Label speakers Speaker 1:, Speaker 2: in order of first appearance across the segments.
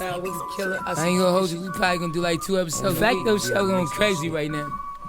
Speaker 1: I was a killer. I ain't gonna hold you. We probably gonna do like 2 episodes. Facto show going crazy right now.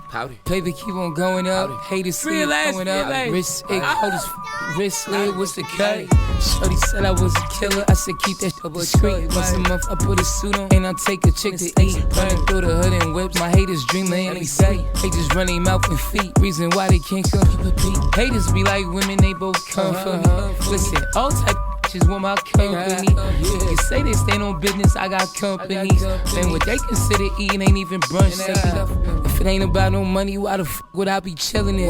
Speaker 1: Powder. Paper keep on going up. Haters see it going up. Wrist, cold as wrist slid. What's the cut? Shorty said I was a killer. I said keep that shit discreet. Once a month I put a suit on and I take a chick to eat. Running through the hood and whips. My haters dreaming and they say they just run their mouth and feet. Reason why they can't come keep a beat. Haters be like women, they both come for me. Listen, all type just want my company. You say they stand on business, I got company. Then what they consider eating ain't even brunch. If it ain't about no money, why the f would I be chillin' it?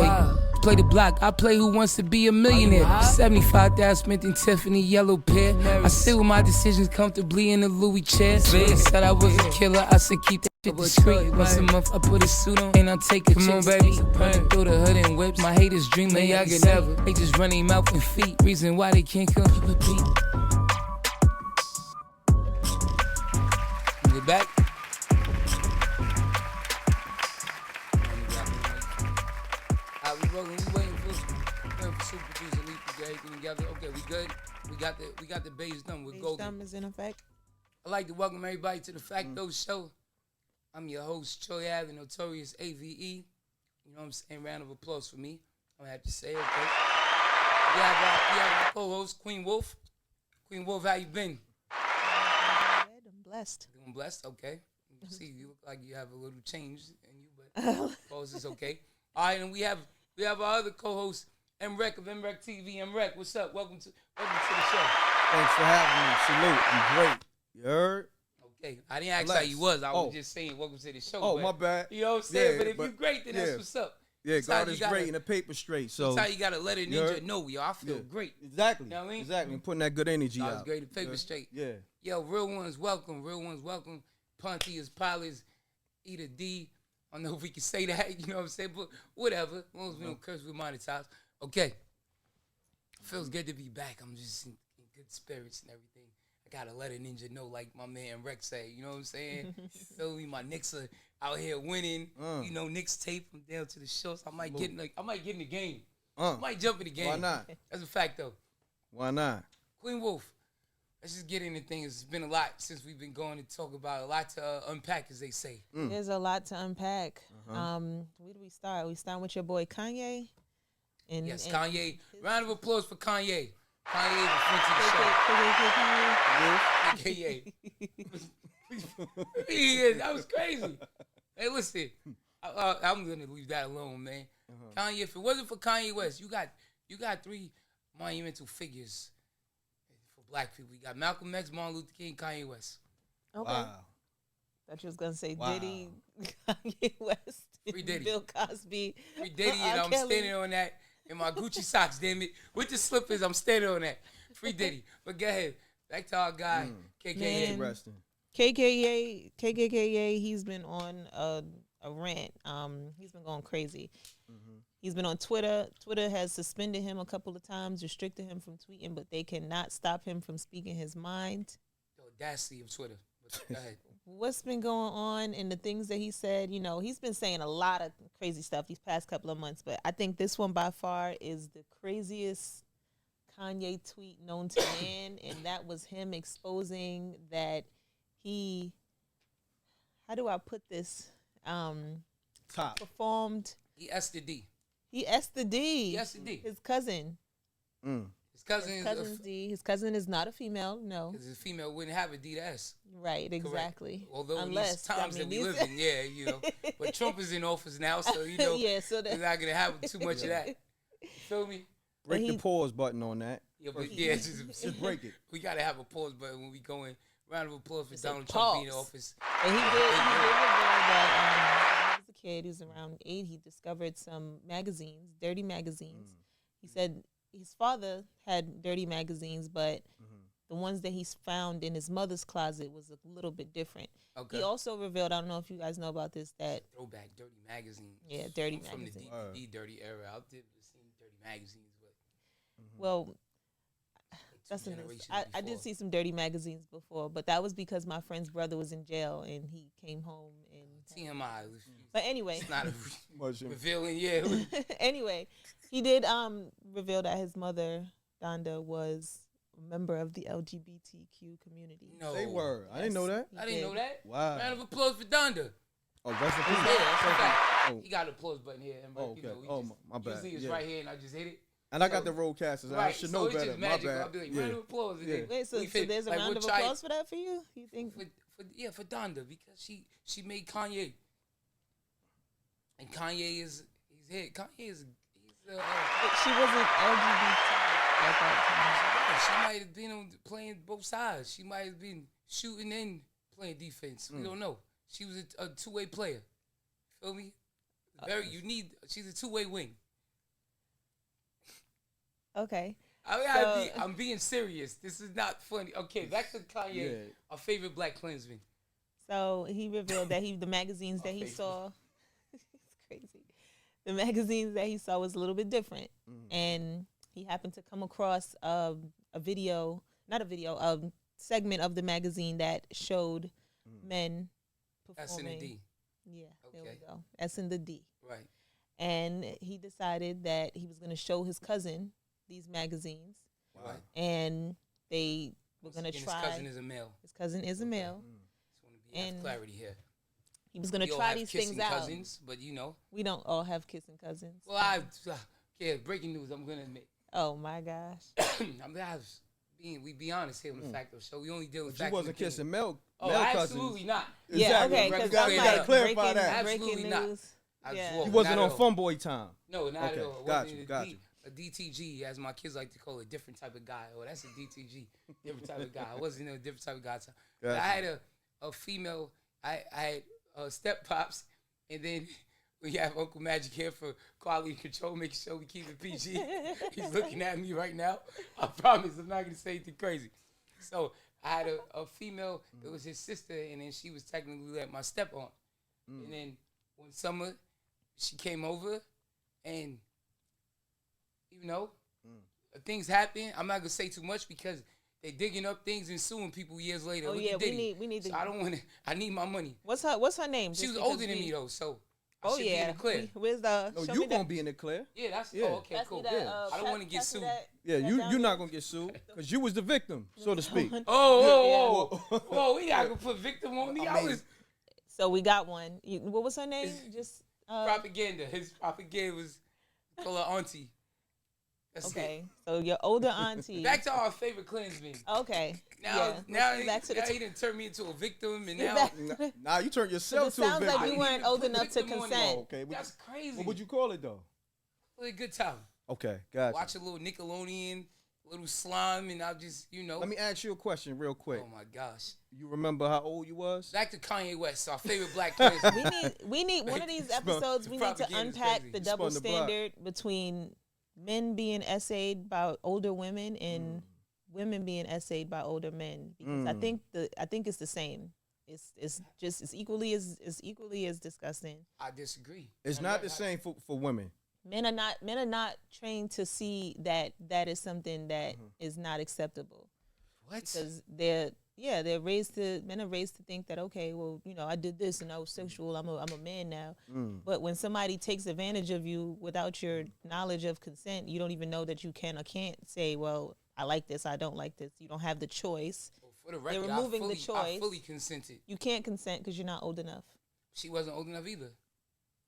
Speaker 1: Play the block, I play Who Wants to Be a Millionaire. 75,000 spent in Tiffany yellow pair. I sit with my decisions comfortably in the Louis chair. Said I was a killer, I said keep that shit discreet. Once a month I put a suit on and I take a chick to eat. Running through the hood and whips, my haters dream they I can never. They just run their mouth and feet. Reason why they can't come keep a beat. Get back. We waiting for super producer Lee to get everything together. Okay, we good. We got the base done. We're golden.
Speaker 2: Thumb is in effect.
Speaker 1: I'd like to welcome everybody to the Facto show. I'm your host, Troy Ave, the notorious AVE. You know what I'm saying? Round of applause for me. I'm gonna have to say, okay. We have our co-host, Queen Wolf. Queen Wolf, how you been?
Speaker 2: I'm blessed.
Speaker 1: I'm blessed, okay. See, you look like you have a little change in you, but pause is okay. All right, and we have our other co-host, M.Reck of MRecktv. M.Reck, what's up? Welcome to the show.
Speaker 3: Thanks for having me. Salute. I'm great. You heard?
Speaker 1: Okay. I didn't ask how you was. I was just saying welcome to the show.
Speaker 3: Oh, my bad.
Speaker 1: You know what I'm saying? But if you're great, then that's what's up.
Speaker 3: Yeah, that's God is great and the paper straight. So
Speaker 1: that's how you got to let a ninja know, yo. I feel great.
Speaker 3: Exactly.
Speaker 1: You know what I mean?
Speaker 3: Exactly. And putting that good energy out.
Speaker 1: God is great and paper straight.
Speaker 3: Yeah.
Speaker 1: Yo, real ones welcome. Real ones welcome. Pontius Pilots, Eat a D. I don't know if we can say that, you know what I'm saying? But whatever. As long as we don't curse, we monetize. Okay. Feels good to be back. I'm just in good spirits and everything. I gotta let a ninja know, like my man Rex say. You know what I'm saying? Feel me? My Knicks are out here winning. You know, Knicks tape from down to the shows. I might get in the game. I might jump in the game.
Speaker 3: Why not?
Speaker 1: That's a fact though.
Speaker 3: Why not?
Speaker 1: Queen Wolf. Let's just get into things. It's been a lot since we've been going to talk about, a lot to unpack, as they say.
Speaker 2: There's a lot to unpack. Where do we start? We start with your boy Kanye.
Speaker 1: Yes, Kanye. Round of applause for Kanye. Kanye is a friend to the show. AKA. That was crazy. Hey, listen. I'm going to leave that alone, man. Kanye, if it wasn't for Kanye West, you got 3 monumental figures. Black people. You got Malcolm X, Martin Luther King, Kanye West.
Speaker 2: Okay. Wow. Thought you was gonna say Diddy, Kanye West,
Speaker 1: Free Diddy.
Speaker 2: Bill Cosby.
Speaker 1: Free Diddy, and I'm standing on that in my Gucci socks, damn it. With the slippers, I'm standing on that. Free Diddy. But go ahead. Back to our guy, KKA.
Speaker 2: KKA, he's been on a rant. He's been going crazy. He's been on Twitter. Twitter has suspended him a couple of times, restricted him from tweeting, but they cannot stop him from speaking his mind.
Speaker 1: The audacity of Twitter. Go ahead.
Speaker 2: What's been going on and the things that he said, you know, he's been saying a lot of crazy stuff these past couple of months, but I think this one by far is the craziest Kanye tweet known to man, and that was him exposing that he, how do I put this? Performed.
Speaker 1: He S the D.
Speaker 2: He S the D.
Speaker 1: He S the D.
Speaker 2: His cousin.
Speaker 1: His cousin's
Speaker 2: D. His cousin is not a female, no.
Speaker 1: Because his female wouldn't have a D to S.
Speaker 2: Right, exactly.
Speaker 1: Correct. Although these times that we live in, yeah, you know. But Trump is in office now, so, you know,
Speaker 2: so
Speaker 1: we're not going to have too much of that. You feel me?
Speaker 3: Break the pause button on that.
Speaker 1: Yeah, but
Speaker 3: just break it.
Speaker 1: We got to have a pause button when we go in. Round of applause for Donald Trump being in office.
Speaker 2: And he did reveal that he was a kid, he was around 8, he discovered some magazines, dirty magazines. He said his father had dirty magazines, but the ones that he's found in his mother's closet was a little bit different. Okay. He also revealed, I don't know if you guys know about this, that
Speaker 1: throwback dirty magazine.
Speaker 2: Yeah, dirty
Speaker 1: magazine.
Speaker 2: From
Speaker 1: the DVD dirty era. I've seen dirty magazines, but
Speaker 2: well, I did see some dirty magazines before, but that was because my friend's brother was in jail and he came home and
Speaker 1: TMI.
Speaker 2: But anyway,
Speaker 1: it's not revealing. Yeah.
Speaker 2: Anyway, he did reveal that his mother Donda was member of the LGBTQ community.
Speaker 1: No.
Speaker 3: Say word. I didn't know that.
Speaker 1: I didn't know that.
Speaker 3: Wow.
Speaker 1: Round of applause for Donda.
Speaker 3: Oh, rest in
Speaker 1: Yeah,
Speaker 3: peace.
Speaker 1: that's a fact.
Speaker 3: Oh.
Speaker 1: He got an applause button here. And
Speaker 3: Oh,
Speaker 1: you know,
Speaker 3: okay.
Speaker 1: we
Speaker 3: Oh,
Speaker 1: just,
Speaker 3: my bad.
Speaker 1: Usually it's
Speaker 3: Yeah.
Speaker 1: right here, and I just hit it.
Speaker 3: And I got the roadcasters. I
Speaker 1: Right,
Speaker 3: should
Speaker 1: so
Speaker 3: know
Speaker 1: it's
Speaker 3: better.
Speaker 1: just
Speaker 3: My
Speaker 1: magical.
Speaker 3: bad.
Speaker 1: I'll be like,
Speaker 3: Yeah.
Speaker 1: round of applause. And
Speaker 3: Yeah.
Speaker 1: then
Speaker 2: Wait, so,
Speaker 1: we
Speaker 2: so
Speaker 1: fit,
Speaker 2: there's a
Speaker 1: like,
Speaker 2: round
Speaker 1: we'll
Speaker 2: of
Speaker 1: try-
Speaker 2: applause for that for you? You think?
Speaker 1: for Donda, because she made Kanye. And Kanye is he's hit. Kanye is
Speaker 2: But she wasn't LGBT at that
Speaker 1: she might have been playing both sides. She might have been shooting and playing defense. We don't know. She was a two-way player. Feel me? She's a two-way wing.
Speaker 2: time. Okay.
Speaker 1: I'm being serious. This is not funny. Okay, back to Kanye,
Speaker 3: Yeah.
Speaker 1: our favorite black Klansman.
Speaker 2: So he revealed that the magazines that he saw, it's crazy. The magazines that he saw was a little bit different, and he happened to come across a segment of the magazine that showed men performing.
Speaker 1: S and a D.
Speaker 2: Yeah, there
Speaker 1: Okay.
Speaker 2: we go. S and the D.
Speaker 1: Right.
Speaker 2: And he decided that he was going to show his cousin these magazines,
Speaker 1: Right.
Speaker 2: and they were going to
Speaker 1: His
Speaker 2: try.
Speaker 1: cousin is a male.
Speaker 2: His cousin is a male.
Speaker 1: Just want to have
Speaker 2: And
Speaker 1: clarity here.
Speaker 2: He was going
Speaker 1: We
Speaker 2: to
Speaker 1: all
Speaker 2: try
Speaker 1: have
Speaker 2: these
Speaker 1: kissing
Speaker 2: things out.
Speaker 1: cousins, but you know.
Speaker 2: We don't all have kissing cousins.
Speaker 1: Well, breaking news. I'm gonna admit.
Speaker 2: Oh my gosh.
Speaker 1: We be honest here on the Facto show. We only deal with
Speaker 3: But you
Speaker 1: facts
Speaker 3: wasn't
Speaker 1: and opinion.
Speaker 3: kissing male
Speaker 1: Oh,
Speaker 3: cousins.
Speaker 1: absolutely not.
Speaker 2: Yeah,
Speaker 3: Exactly.
Speaker 2: okay,
Speaker 3: You
Speaker 2: because
Speaker 1: gotta-
Speaker 2: I'm
Speaker 1: you
Speaker 2: like
Speaker 1: gotta
Speaker 3: clarify that.
Speaker 2: breaking
Speaker 1: Absolutely not.
Speaker 2: news.
Speaker 1: I
Speaker 2: Yeah.
Speaker 1: swore.
Speaker 3: You wasn't
Speaker 1: Not
Speaker 3: on
Speaker 1: at all.
Speaker 3: funboy time.
Speaker 1: No, not
Speaker 3: Okay,
Speaker 1: at all. It
Speaker 3: got
Speaker 1: wasn't
Speaker 3: you,
Speaker 1: a
Speaker 3: got
Speaker 1: D-
Speaker 3: you.
Speaker 1: A DTG, as my kids like to call it, a different type of guy. Oh, that's a DTG, different type of guy. I wasn't a different type of guy. But I
Speaker 3: Gotcha.
Speaker 1: had a female. I had step pops, and then we have Uncle Magic here for quality control, making sure we keep it PG. He's looking at me right now. I promise I'm not gonna say anything crazy. So I had a female. It was his sister, and then she was technically like my step aunt. And then one summer, she came over, and you know, things happen. I'm not gonna say too much because they digging up things and suing people years later.
Speaker 2: Oh
Speaker 1: Look
Speaker 2: yeah,
Speaker 1: at Diddy.
Speaker 2: we need
Speaker 1: So
Speaker 2: to.
Speaker 1: I don't want to. I need my money.
Speaker 2: What's her name?
Speaker 1: She
Speaker 2: Just
Speaker 1: was
Speaker 2: because
Speaker 1: older than me though, so I
Speaker 2: Oh
Speaker 1: should be in
Speaker 2: yeah.
Speaker 1: the clear.
Speaker 2: Where's the?
Speaker 3: No,
Speaker 2: show
Speaker 3: you
Speaker 2: me
Speaker 3: gonna
Speaker 2: that-
Speaker 3: be in the clear.
Speaker 1: Yeah, that's
Speaker 3: Yeah.
Speaker 1: okay,
Speaker 2: pass me
Speaker 1: cool.
Speaker 2: that,
Speaker 3: Yeah.
Speaker 1: I don't want to get
Speaker 2: pass me
Speaker 1: sued.
Speaker 2: that-
Speaker 3: Yeah,
Speaker 2: that
Speaker 3: you're
Speaker 2: down
Speaker 3: not
Speaker 2: there.
Speaker 3: gonna get sued because you was the victim, so to speak.
Speaker 1: Whoa, we not gonna put victim on me. I was
Speaker 2: So we got one. What was her name? Just
Speaker 1: propaganda. His propaganda was call her auntie. That's
Speaker 2: okay. So your older auntie.
Speaker 1: it. Back to our favorite Klansman.
Speaker 2: Okay.
Speaker 1: Now,
Speaker 2: yeah.
Speaker 1: now,
Speaker 2: Let's get back to the
Speaker 1: he done turned me into a victim, and
Speaker 2: Get
Speaker 1: now
Speaker 2: back-
Speaker 3: Now you turned yourself
Speaker 2: It
Speaker 3: to a
Speaker 2: sounds
Speaker 3: victim.
Speaker 2: like you
Speaker 1: didn't
Speaker 2: weren't
Speaker 1: even
Speaker 2: old
Speaker 1: put
Speaker 2: enough to
Speaker 1: victim on
Speaker 2: consent.
Speaker 3: Oh, okay.
Speaker 1: that's crazy.
Speaker 3: What would you call it though?
Speaker 1: Really a good time.
Speaker 3: Okay, gotcha.
Speaker 1: Watch a little Nickelodeon, a little slime, and I'll just,
Speaker 3: Let me ask you a question real quick.
Speaker 1: Oh my gosh.
Speaker 3: You remember how old you was?
Speaker 1: Back to Kanye West, our favorite black Klansman.
Speaker 2: We need one of these episodes. We need to
Speaker 1: Propaganda's
Speaker 2: unpack
Speaker 1: crazy.
Speaker 2: the
Speaker 3: You
Speaker 2: double
Speaker 3: spun the block.
Speaker 2: standard between men being essayed by older women and women being essayed by older men. Because I think it's the same. It's just as equally as disgusting.
Speaker 1: I disagree.
Speaker 3: It's not the same for women.
Speaker 2: Men are not trained to see that is something that is not acceptable.
Speaker 1: What?
Speaker 2: Because men are raised to think that, okay, well, I did this and I was sexual, I'm a man now. But when somebody takes advantage of you without your knowledge of consent, you don't even know that you can or can't say, well, I like this, I don't like this. You don't have the choice.
Speaker 1: Well, for the record,
Speaker 2: removing the
Speaker 1: I
Speaker 2: choice.
Speaker 1: fully consented.
Speaker 2: You can't consent because you're not old enough.
Speaker 1: She wasn't old enough either.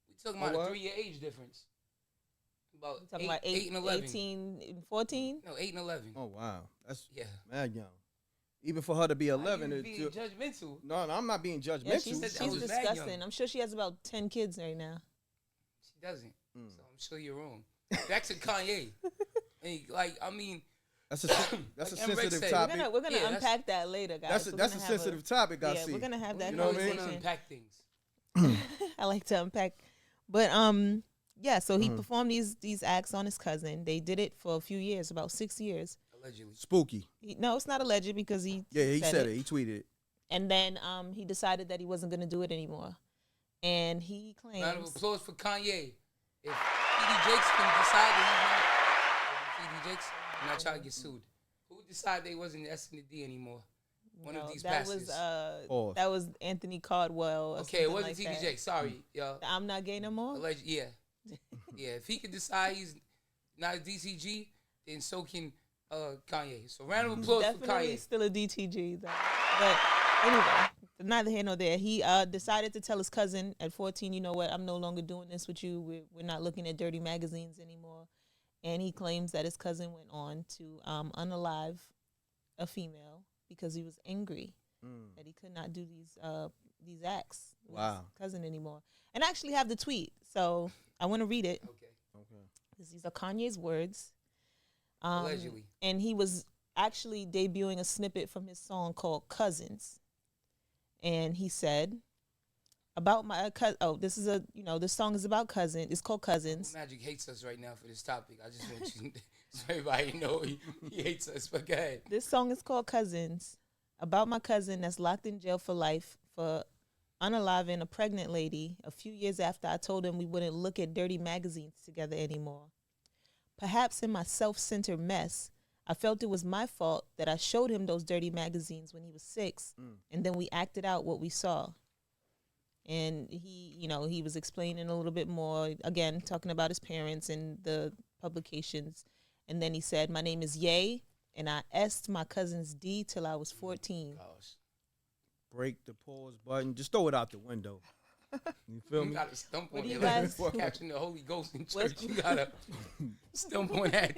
Speaker 1: We talking
Speaker 3: Oh,
Speaker 1: about a
Speaker 3: what?
Speaker 1: 3-year age difference. About
Speaker 2: You're talking
Speaker 1: 8,
Speaker 2: about
Speaker 1: 8 and 11.
Speaker 2: 18 and 14?
Speaker 1: No, 8 and 11.
Speaker 3: Oh wow, that's
Speaker 1: Yeah.
Speaker 3: mad young. Even for her to be 11,
Speaker 1: You
Speaker 3: it-
Speaker 1: being judgmental.
Speaker 3: no, I'm not being judgmental.
Speaker 2: Yeah, she's
Speaker 1: said that was mad
Speaker 2: disgusting.
Speaker 1: young.
Speaker 2: I'm sure she has about 10 kids right now.
Speaker 1: She doesn't. So I'm sure you're wrong. Back to Kanye.
Speaker 3: That's a
Speaker 1: Like
Speaker 3: sensitive
Speaker 1: said,
Speaker 3: topic.
Speaker 2: We're gonna
Speaker 1: Yeah, that's-
Speaker 2: unpack that later, guys.
Speaker 3: That's a sensitive topic. I
Speaker 2: Yeah,
Speaker 3: see.
Speaker 2: we're gonna have that
Speaker 3: You know what I mean?
Speaker 1: Always
Speaker 2: conversation.
Speaker 1: want to unpack things.
Speaker 2: I like to unpack, but yeah. So he performed these acts on his cousin. They did it for a few years, about 6 years.
Speaker 1: Allegedly.
Speaker 3: Spooky.
Speaker 2: No, it's not alleged because he
Speaker 3: Said it. He tweeted it.
Speaker 2: and then he decided that he wasn't gonna do it anymore, and he claims.
Speaker 1: Round of applause for Kanye. If T.D. Jakes can decide that he's not T.D. Jakes, I'm not trying to get sued. Who would decide they wasn't S and the D anymore? One of these
Speaker 2: that
Speaker 1: pastors.
Speaker 3: Pause.
Speaker 2: that was Anthony Cardwell. Or
Speaker 1: Okay, it
Speaker 2: something
Speaker 1: wasn't
Speaker 2: like
Speaker 1: T.D.
Speaker 2: that.
Speaker 1: Jakes. Sorry, y'all.
Speaker 2: I'm not gay no more.
Speaker 1: Alleged, yeah. Yeah, if he can decide he's not a DCG, then so can Kanye. So round of applause for
Speaker 2: Definitely
Speaker 1: Kanye.
Speaker 2: still a DTG though. But anyway, neither here nor there. He decided to tell his cousin at 14, you know what, I'm no longer doing this with you. We're not looking at dirty magazines anymore. And he claims that his cousin went on to unalive a female because he was angry that he could not do these acts with his cousin anymore. And I actually have the tweet, so I want to read it.
Speaker 1: Okay.
Speaker 2: These are Kanye's words.
Speaker 1: Allegedly.
Speaker 2: And he was actually debuting a snippet from his song called Cousins. And he said, about my cousin, this song is about cousin. It's called Cousins.
Speaker 1: Magic hates us right now for this topic. I just want you so everybody know he hates us, but go ahead.
Speaker 2: This song is called Cousins, about my cousin that's locked in jail for life for unaliving a pregnant lady a few years after I told him we wouldn't look at dirty magazines together anymore. Perhaps in my self-centered mess, I felt it was my fault that I showed him those dirty magazines when he was 6, and then we acted out what we saw. And he was explaining a little bit more, again, talking about his parents and the publications. And then he said, my name is Ye, and I S'd my cousin's D till I was 14.
Speaker 3: Gosh. Break the pause button. Just throw it out the window. You feel me?
Speaker 1: You gotta stump
Speaker 2: What
Speaker 1: on
Speaker 2: do you
Speaker 1: it
Speaker 2: guys-
Speaker 1: like catching the Holy Ghost in church. You gotta stump on that.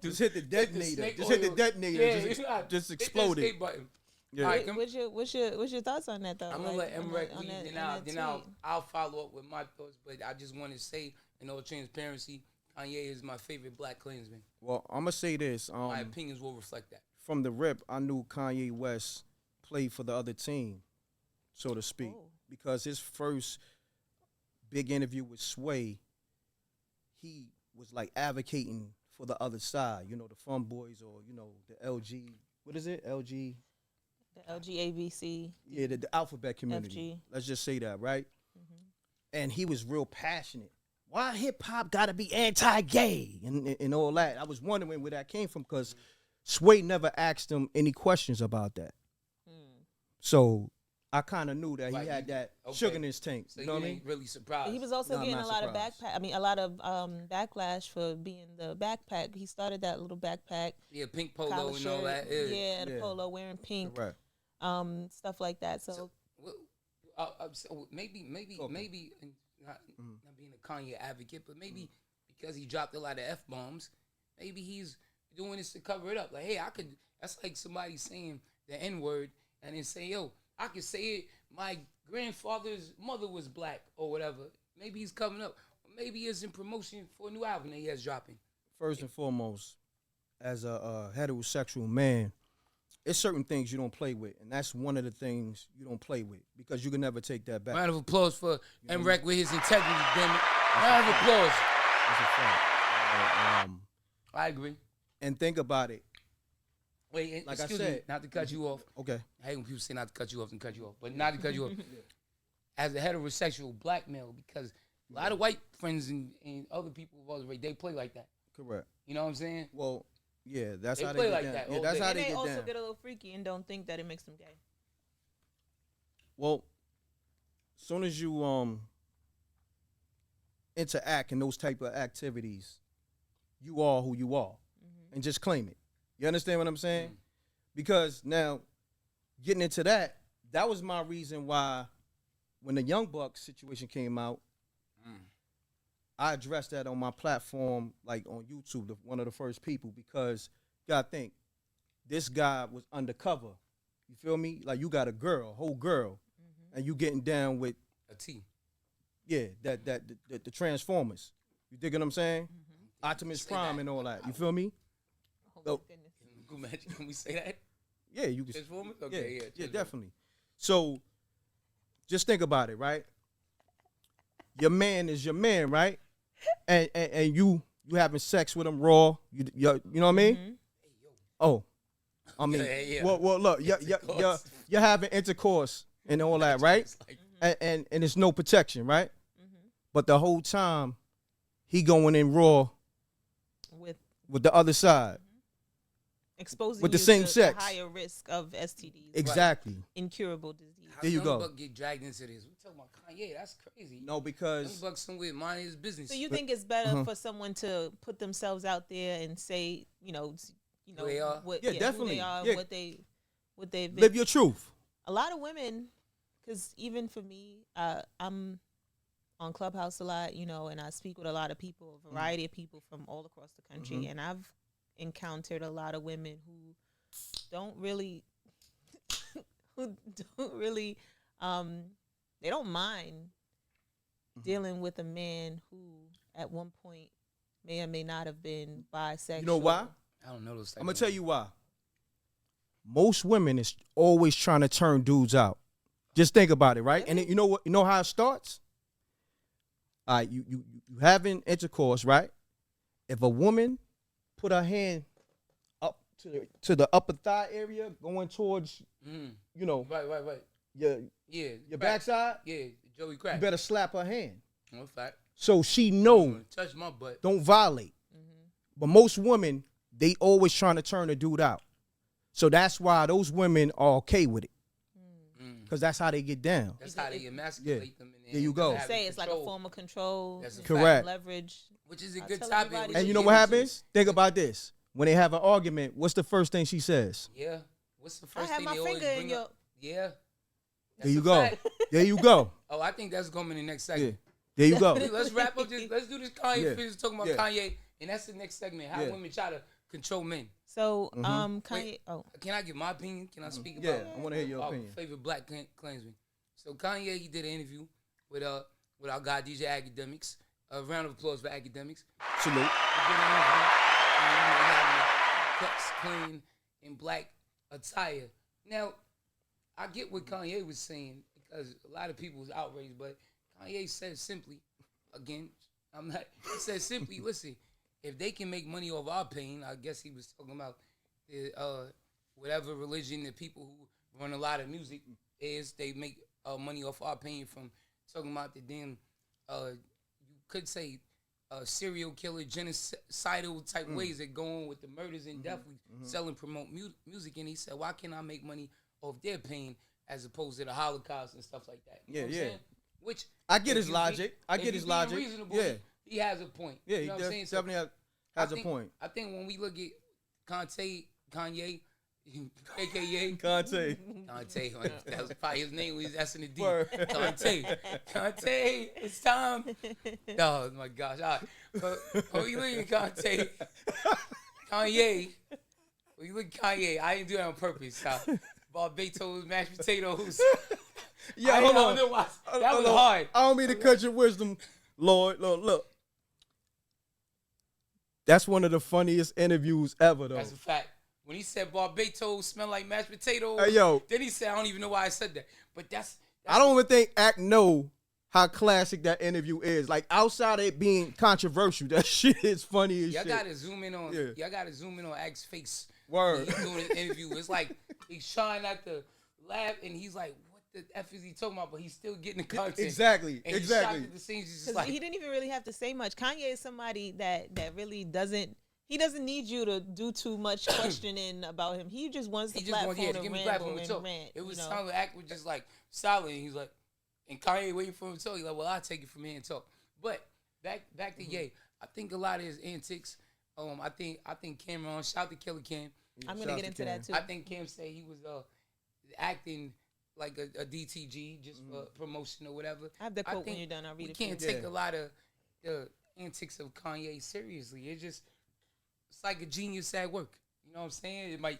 Speaker 3: Just hit the detonator.
Speaker 1: snake
Speaker 3: Just hit the
Speaker 1: oil.
Speaker 3: detonator.
Speaker 1: Yeah,
Speaker 3: just
Speaker 1: hit that
Speaker 3: explode it.
Speaker 1: escape button.
Speaker 3: Yeah.
Speaker 1: All right, come-
Speaker 2: What's your thoughts on that though?
Speaker 1: I'm gonna let MRecktv
Speaker 2: on that-
Speaker 1: then
Speaker 2: on that
Speaker 1: I'll
Speaker 2: tweet?
Speaker 1: I'll follow up with my thoughts, but I just want to say in all transparency, Kanye is my favorite Black Klansman.
Speaker 3: Well, I'm gonna say this.
Speaker 1: My opinions will reflect that.
Speaker 3: From the rip, I knew Kanye West played for the other team, so to speak, because his first big interview with Sway, he was like advocating for the other side. You know, the Fun Boys, or the LG. What is it? LG.
Speaker 2: The LGABC.
Speaker 3: Yeah, the alphabet community.
Speaker 2: FG.
Speaker 3: Let's just say that, right? And he was real passionate. Why hip hop gotta be anti-gay and all that? I was wondering where that came from because Sway never asked him any questions about that. So I kind of knew that he had that sugar in his tank.
Speaker 1: So
Speaker 3: you know what I mean?
Speaker 1: ain't really surprised.
Speaker 2: He was also
Speaker 3: No, I'm
Speaker 2: getting
Speaker 3: not
Speaker 2: a lot
Speaker 3: surprised.
Speaker 2: a lot of backlash for being the backpack. He started that little backpack,
Speaker 1: yeah, pink polo
Speaker 2: collar
Speaker 1: and
Speaker 2: shirt,
Speaker 1: all that.
Speaker 2: the
Speaker 3: Yeah.
Speaker 2: polo, wearing pink,
Speaker 3: Correct.
Speaker 2: stuff like that. So
Speaker 1: So maybe, not being a Kanye advocate, but maybe because he dropped a lot of F-bombs, maybe he's doing this to cover it up. Like, hey, that's like somebody saying the N-word and then say, yo, I could say it, my grandfather's mother was black or whatever. Maybe he's coming up. Or maybe it's in promotion for a new album that he has dropping.
Speaker 3: First and foremost, as a heterosexual man, it's certain things you don't play with, and that's one of the things you don't play with because you can never take that back.
Speaker 1: Round of applause for MRecktv with his integrity, damn it. Round of applause.
Speaker 3: That's a fact.
Speaker 1: I agree.
Speaker 3: And think about it.
Speaker 1: Wait,
Speaker 3: Like I
Speaker 1: excuse me,
Speaker 3: said-
Speaker 1: not to cut you off.
Speaker 3: Okay.
Speaker 1: I hate when people say not to cut you off and cut you off, but not to cut you off. As a heterosexual black male, because a lot of white friends and other people of all race, they play like that.
Speaker 3: Correct.
Speaker 1: You know what I'm saying?
Speaker 3: Well, yeah, that's
Speaker 1: They
Speaker 3: how
Speaker 1: play
Speaker 3: they get
Speaker 1: like
Speaker 3: down.
Speaker 1: that
Speaker 3: Yeah,
Speaker 1: all
Speaker 3: that's
Speaker 1: day.
Speaker 3: how
Speaker 2: and
Speaker 3: they
Speaker 2: they
Speaker 3: get
Speaker 2: also
Speaker 3: down.
Speaker 2: get a little freaky and don't think that it makes them gay.
Speaker 3: As soon as you interact in those type of activities, you are who you are, and just claim it. You understand what I'm saying? Because now, getting into that was my reason why, when the Young Bucks situation came out, I addressed that on my platform, like on YouTube, one of the first people, because you gotta think, this guy was undercover. You feel me? Like, you got a whole girl, and you getting down with
Speaker 1: A T.
Speaker 3: yeah, the Transformers. You dig what I'm saying? Optimus
Speaker 1: Say
Speaker 3: Prime
Speaker 1: that.
Speaker 3: and all that. You feel me?
Speaker 2: Oh
Speaker 3: So-
Speaker 2: my goodness.
Speaker 1: Can you imagine? Can we say that?
Speaker 3: Yeah, you can.
Speaker 1: Transformers? Okay,
Speaker 3: Yeah,
Speaker 1: yeah,
Speaker 3: yeah,
Speaker 1: Transformers.
Speaker 3: definitely. So, just think about it, right? Your man is your man, right? And you having sex with him raw. You know what I mean? Oh, I mean,
Speaker 1: Yeah.
Speaker 3: well, look, you're having intercourse and all that, right?
Speaker 1: It's like,
Speaker 3: And it's no protection, right? But the whole time, he going in raw with the other side.
Speaker 2: Exposing
Speaker 3: With the
Speaker 2: you
Speaker 3: same
Speaker 2: to
Speaker 3: sex.
Speaker 2: higher risk of STDs,
Speaker 3: Exactly.
Speaker 2: incurable disease.
Speaker 1: how
Speaker 3: There you
Speaker 1: Young
Speaker 3: go.
Speaker 1: Buck get dragged into this? We talking about Kanye. That's crazy.
Speaker 3: No,
Speaker 1: Young
Speaker 3: because
Speaker 1: Buck somewhere mind his business.
Speaker 2: So you think it's better for someone to put themselves out there and say, you know,
Speaker 1: Who they are?
Speaker 2: what,
Speaker 3: Yeah,
Speaker 2: who
Speaker 3: definitely.
Speaker 2: they are,
Speaker 3: Yeah.
Speaker 2: what they've been.
Speaker 3: Live your truth.
Speaker 2: A lot of women, because even for me, I'm on Clubhouse a lot, you know, and I speak with a lot of people, a variety of people from all across the country, and I've encountered a lot of women who don't really, they don't mind dealing with a man who at one point may or may not have been bisexual.
Speaker 3: You know why?
Speaker 1: I don't know those.
Speaker 3: I'm gonna tell you why. Most women is always trying to turn dudes out. Just think about it, right? And then, you know what? You know how it starts. All right, you having intercourse, right? If a woman put her hand up to the upper thigh area, going towards, you know,
Speaker 1: Right.
Speaker 3: your backside,
Speaker 1: Yeah, Joey Crack.
Speaker 3: you better slap her hand.
Speaker 1: No fact.
Speaker 3: So she know,
Speaker 1: Touch my butt.
Speaker 3: don't violate. But most women, they always trying to turn a dude out. So that's why those women are okay with it. Because that's how they get down.
Speaker 1: That's how they emasculate them.
Speaker 3: There you go.
Speaker 2: Say it's like a form of control.
Speaker 1: That's a
Speaker 3: Correct.
Speaker 2: Leverage.
Speaker 1: Which is a
Speaker 2: I
Speaker 1: good
Speaker 2: tell
Speaker 1: topic.
Speaker 2: everybody
Speaker 1: which
Speaker 3: And
Speaker 1: is
Speaker 3: you know
Speaker 1: good
Speaker 3: what
Speaker 1: to-
Speaker 3: happens? Think about this. When they have an argument, what's the first thing she says?
Speaker 1: Yeah. What's the
Speaker 2: I
Speaker 1: first
Speaker 2: have
Speaker 1: thing
Speaker 2: my
Speaker 1: they always
Speaker 2: finger in
Speaker 1: bring
Speaker 2: your.
Speaker 1: up? Yeah.
Speaker 3: There you
Speaker 1: a
Speaker 3: go.
Speaker 1: fact.
Speaker 3: There you go.
Speaker 1: Oh, I think that's going in the next
Speaker 3: Yeah.
Speaker 1: segment.
Speaker 3: There you go.
Speaker 1: Let's wrap up this. Let's do this Kanye.
Speaker 3: Yeah.
Speaker 1: Finish talking about
Speaker 3: Yeah.
Speaker 1: Kanye, and that's the next segment. How
Speaker 3: Yeah.
Speaker 1: women try to control men.
Speaker 2: So,
Speaker 3: Mm-hmm.
Speaker 2: Kanye.
Speaker 1: Wait.
Speaker 2: Oh,
Speaker 1: Can I give my opinion? Can I speak
Speaker 3: Yeah,
Speaker 1: about?
Speaker 3: I want to hear your
Speaker 1: our
Speaker 3: opinion.
Speaker 1: favorite black Klansman. So Kanye, he did an interview with our guy DJ Academics. A round of applause for Academics.
Speaker 3: Salute.
Speaker 1: He did an interview, and, you know, he had cuts clean in black attire. Now, I get what Kanye was saying because a lot of people was outraged, but Kanye said simply, again, he said simply, listen, if they can make money off our pain, I guess he was talking about whatever religion the people who run a lot of music is, they make money off our pain from talking about the damn, you could say, serial killer, genocidal type ways that go on with the murders and definitely sell and promote music. And he said, why can't I make money off their pain as opposed to the Holocaust and stuff like that? You know what I'm saying? Which
Speaker 3: I get
Speaker 1: if
Speaker 3: his
Speaker 1: you
Speaker 3: logic. I
Speaker 1: if
Speaker 3: get
Speaker 1: you
Speaker 3: his
Speaker 1: being
Speaker 3: logic.
Speaker 1: reasonable,
Speaker 3: Yeah.
Speaker 1: he has a point.
Speaker 3: Yeah,
Speaker 1: you
Speaker 3: he
Speaker 1: know what I'm saying? So
Speaker 3: definitely has a
Speaker 1: think-
Speaker 3: point.
Speaker 1: I think when we look at Kanye, aka
Speaker 3: Conte.
Speaker 1: Kanye, that was probably his name was S and the D.
Speaker 3: Word.
Speaker 1: Kanye, it's time. Oh my gosh! All right. But when you look at Kanye, when you look at Kanye, I didn't do that on purpose. Barbados, mashed potatoes.
Speaker 3: Yeah,
Speaker 1: I
Speaker 3: hold
Speaker 1: don't
Speaker 3: on.
Speaker 1: know why. That
Speaker 3: Hold
Speaker 1: was
Speaker 3: on.
Speaker 1: hard.
Speaker 3: I don't mean to cut your wisdom, Lord. Look. That's one of the funniest interviews ever, though.
Speaker 1: That's a fact. When he said Barbados smell like mashed potatoes,
Speaker 3: Hey, yo.
Speaker 1: then he said, I don't even know why I said that. But that's
Speaker 3: I don't even think Act know how classic that interview is. Like, outside of it being controversial, that shit is funny as
Speaker 1: y'all
Speaker 3: shit.
Speaker 1: gotta zoom in on
Speaker 3: Yeah.
Speaker 1: y'all gotta zoom in on Act's face.
Speaker 3: Word.
Speaker 1: When he's doing an interview. It's like he's trying not to laugh and he's like, what the F is he talking about? But he's still getting the content.
Speaker 3: Exactly.
Speaker 1: And he's
Speaker 3: Exactly.
Speaker 1: shocked at the scenes. He's just
Speaker 2: because
Speaker 1: like,
Speaker 2: he didn't even really have to say much. Kanye is somebody that really doesn't. He doesn't need you to do too much questioning about him. He just wants the
Speaker 1: he just
Speaker 2: platform
Speaker 1: wants, to
Speaker 2: to
Speaker 1: give me
Speaker 2: ramble
Speaker 1: platform to
Speaker 2: and
Speaker 1: talk.
Speaker 2: rant.
Speaker 1: It was
Speaker 2: you know?
Speaker 1: sounding like Act was just like silent. He's like, and Kanye waiting for him to talk. He's like, well, I'll take it from here and talk. But back to Ye. I think a lot of his antics. I think Cameron, shout to Killer Cam.
Speaker 2: I'm gonna get into that too.
Speaker 1: I think Cam said he was acting like a DTG just for promotion or whatever.
Speaker 2: I have the quote when
Speaker 1: think
Speaker 2: you're done. I'll read
Speaker 1: we
Speaker 2: it. for you.
Speaker 1: can't take a lot of the antics of Kanye seriously. It's like a genius at work. You know what I'm saying? It might,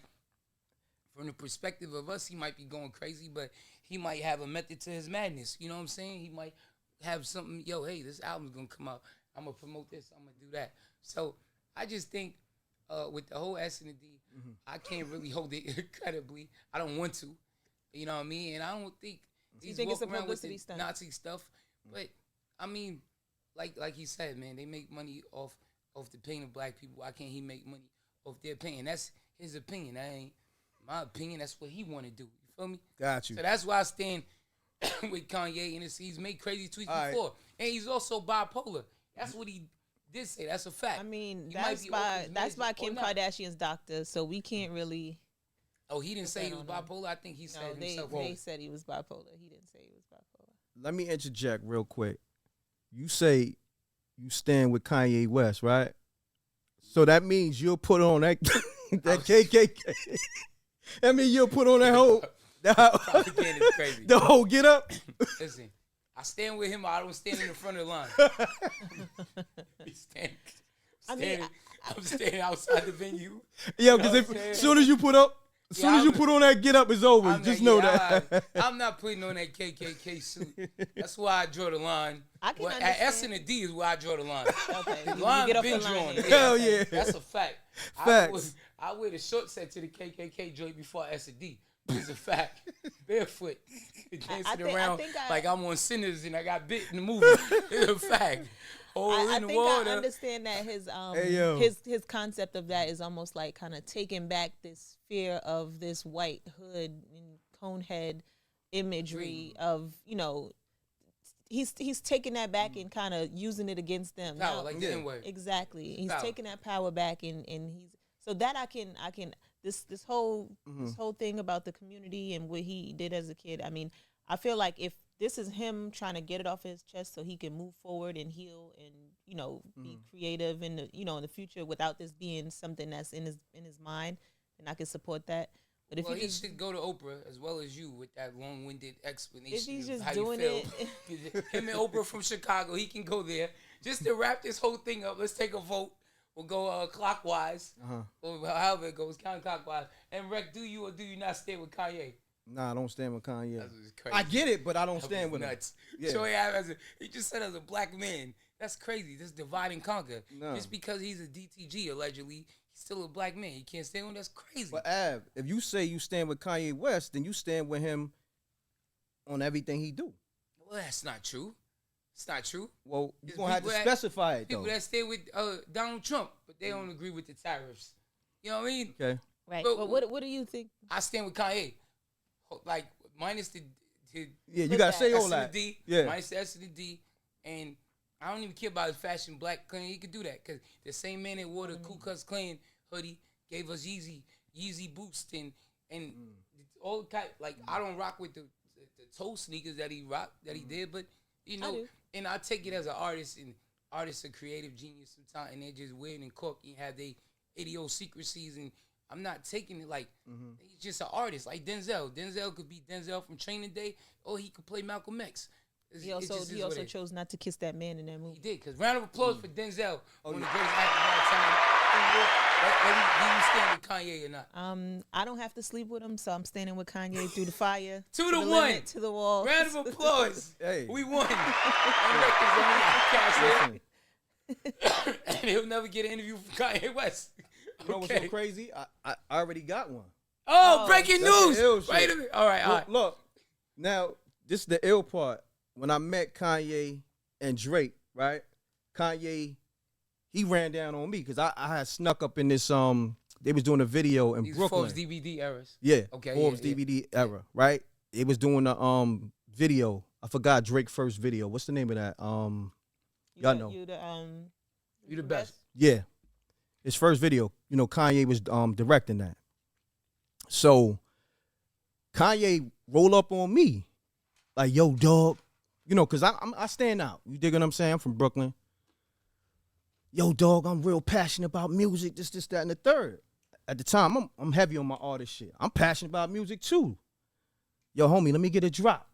Speaker 1: from the perspective of us, he might be going crazy, but he might have a method to his madness. You know what I'm saying? He might have something, yo, hey, this album's gonna come out. I'm gonna promote this, I'm gonna do that. So I just think with the whole S and the D, I can't really hold it credibly. I don't want to. You know what I mean? And I don't think he's
Speaker 2: think it's
Speaker 1: walking
Speaker 2: a
Speaker 1: around with
Speaker 2: publicity
Speaker 1: the
Speaker 2: stunt?
Speaker 1: Nazi stuff. But I mean, like he said, man, they make money off the pain of black people. Why can't he make money off their pain? That's his opinion. That ain't my opinion. That's what he want to do. You feel me?
Speaker 3: Got you.
Speaker 1: So that's why I stand with Kanye. And he's made crazy tweets
Speaker 3: All right.
Speaker 1: before. And he's also bipolar. That's what he did say. That's a fact.
Speaker 2: I mean,
Speaker 1: He might be off his
Speaker 2: that's by
Speaker 1: meds or
Speaker 2: Kim
Speaker 1: not.
Speaker 2: Kardashian's doctor, so we can't really.
Speaker 1: Oh, he didn't say he was
Speaker 2: on him.
Speaker 1: bipolar? I think he said
Speaker 2: No, they
Speaker 1: himself.
Speaker 2: said he was bipolar. He didn't say he was bipolar.
Speaker 3: Let me interject real quick. You say you stand with Kanye West, right? So that means you'll put on that That KKK. I mean, you'll put on that whole.
Speaker 1: Propaganda is crazy.
Speaker 3: The whole get up.
Speaker 1: Listen, I stand with him. Or I don't stand in the front of the line. I'm standing outside the venue.
Speaker 3: Yeah, because as soon as you put up, as soon as you put on that get up, it's over. Just know that.
Speaker 1: I'm not putting on that KKK suit. That's why I draw the line. At S and the D is where I draw the line. Okay, the line been drawn.
Speaker 3: Hell yeah.
Speaker 1: That's a fact.
Speaker 3: Facts.
Speaker 1: I wear the short set to the KKK joint before S and D. It's a fact. Barefoot, dancing around like I'm on Sinners and I got bit in the movie. It's a fact.
Speaker 2: I think I understand that his concept of that is almost like kind of taking back this fear of this white hood and conehead imagery of, you know, he's taking that back and kind of using it against them.
Speaker 1: Power, like the N-word.
Speaker 2: Exactly. He's taking that power back and he's so that I can this whole thing about the community and what he did as a kid. I mean, I feel like if this is him trying to get it off his chest so he can move forward and heal and, you know, be creative in the, you know, in the future without this being something that's in his mind, and I can support that. But if
Speaker 1: he should go to Oprah as well as you with that long-winded explanation.
Speaker 2: If he's just
Speaker 1: how
Speaker 2: doing
Speaker 1: you feel. Him and Oprah from Chicago, he can go there. Just to wrap this whole thing up, let's take a vote. We'll go clockwise, or however it goes, counterclockwise. And Reck, do you or do you not stand with Kanye?
Speaker 3: Nah, I don't stand with Kanye.
Speaker 1: That's crazy.
Speaker 3: I get it, but I don't stand with
Speaker 1: nuts.
Speaker 3: him.
Speaker 1: Yeah. He just said as a black man. That's crazy. This divide and conquer.
Speaker 3: No.
Speaker 1: Just because he's a DTG, allegedly, he's still a black man. You can't stand with him. That's crazy.
Speaker 3: But Av, if you say you stand with Kanye West, then you stand with him on everything he do.
Speaker 1: Well, that's not true. It's not true.
Speaker 3: Well, you're going to have to specify it, though.
Speaker 1: People that stay with Donald Trump, but they don't agree with the tariffs. You know what I mean?
Speaker 3: Okay.
Speaker 2: Right. But what do you think?
Speaker 1: I stand with Kanye. Like, minus the
Speaker 3: yeah, you got to say all that.
Speaker 1: D,
Speaker 3: yeah.
Speaker 1: Minus the S and the D. And I don't even care about his fashion black. He could do that. Because the same man that wore the Ku Klux Klan hoodie gave us Yeezy Boost and all kind. Like, I don't rock with the toe sneakers that he did. But, you know, and I take it as an artist, and artists are creative genius sometimes, and they're just weird and quirky and have their idiosyncrasies, and I'm not taking it like he's just an artist, like Denzel. Denzel could be Denzel from Training Day, or he could play Malcolm X.
Speaker 2: He also chose not to kiss that man in that movie.
Speaker 1: He did, because round of applause for Denzel, one of the greatest actors of all time. Do you stand with Kanye or not?
Speaker 2: I don't have to sleep with him, so I'm standing with Kanye through the fire,
Speaker 1: to the one,
Speaker 2: limit, to the wall.
Speaker 1: Round of applause.
Speaker 3: Hey,
Speaker 1: we won. And he'll never get an interview from Kanye West.
Speaker 3: You know what's so crazy? I already got one.
Speaker 1: Oh, breaking news! Wait a minute. All right.
Speaker 3: Look, now this is the ill part. When I met Kanye and Drake, right? Kanye, he ran down on me because I had snuck up in this they was doing a video in Brooklyn.
Speaker 1: Forbes DVD eras.
Speaker 3: Yeah.
Speaker 1: Okay.
Speaker 3: Forbes DVD era, right? It was doing a video. I forgot Drake's first video. What's the name of that? Y'all know.
Speaker 1: You the best.
Speaker 3: Yeah. His first video, you know, Kanye was directing that. So Kanye roll up on me like, yo, dog, you know, because I stand out. You dig what I'm saying? I'm from Brooklyn. Yo, dog, I'm real passionate about music, this, that, and the third. At the time, I'm heavy on my artist shit. I'm passionate about music, too. Yo, homie, let me get a drop.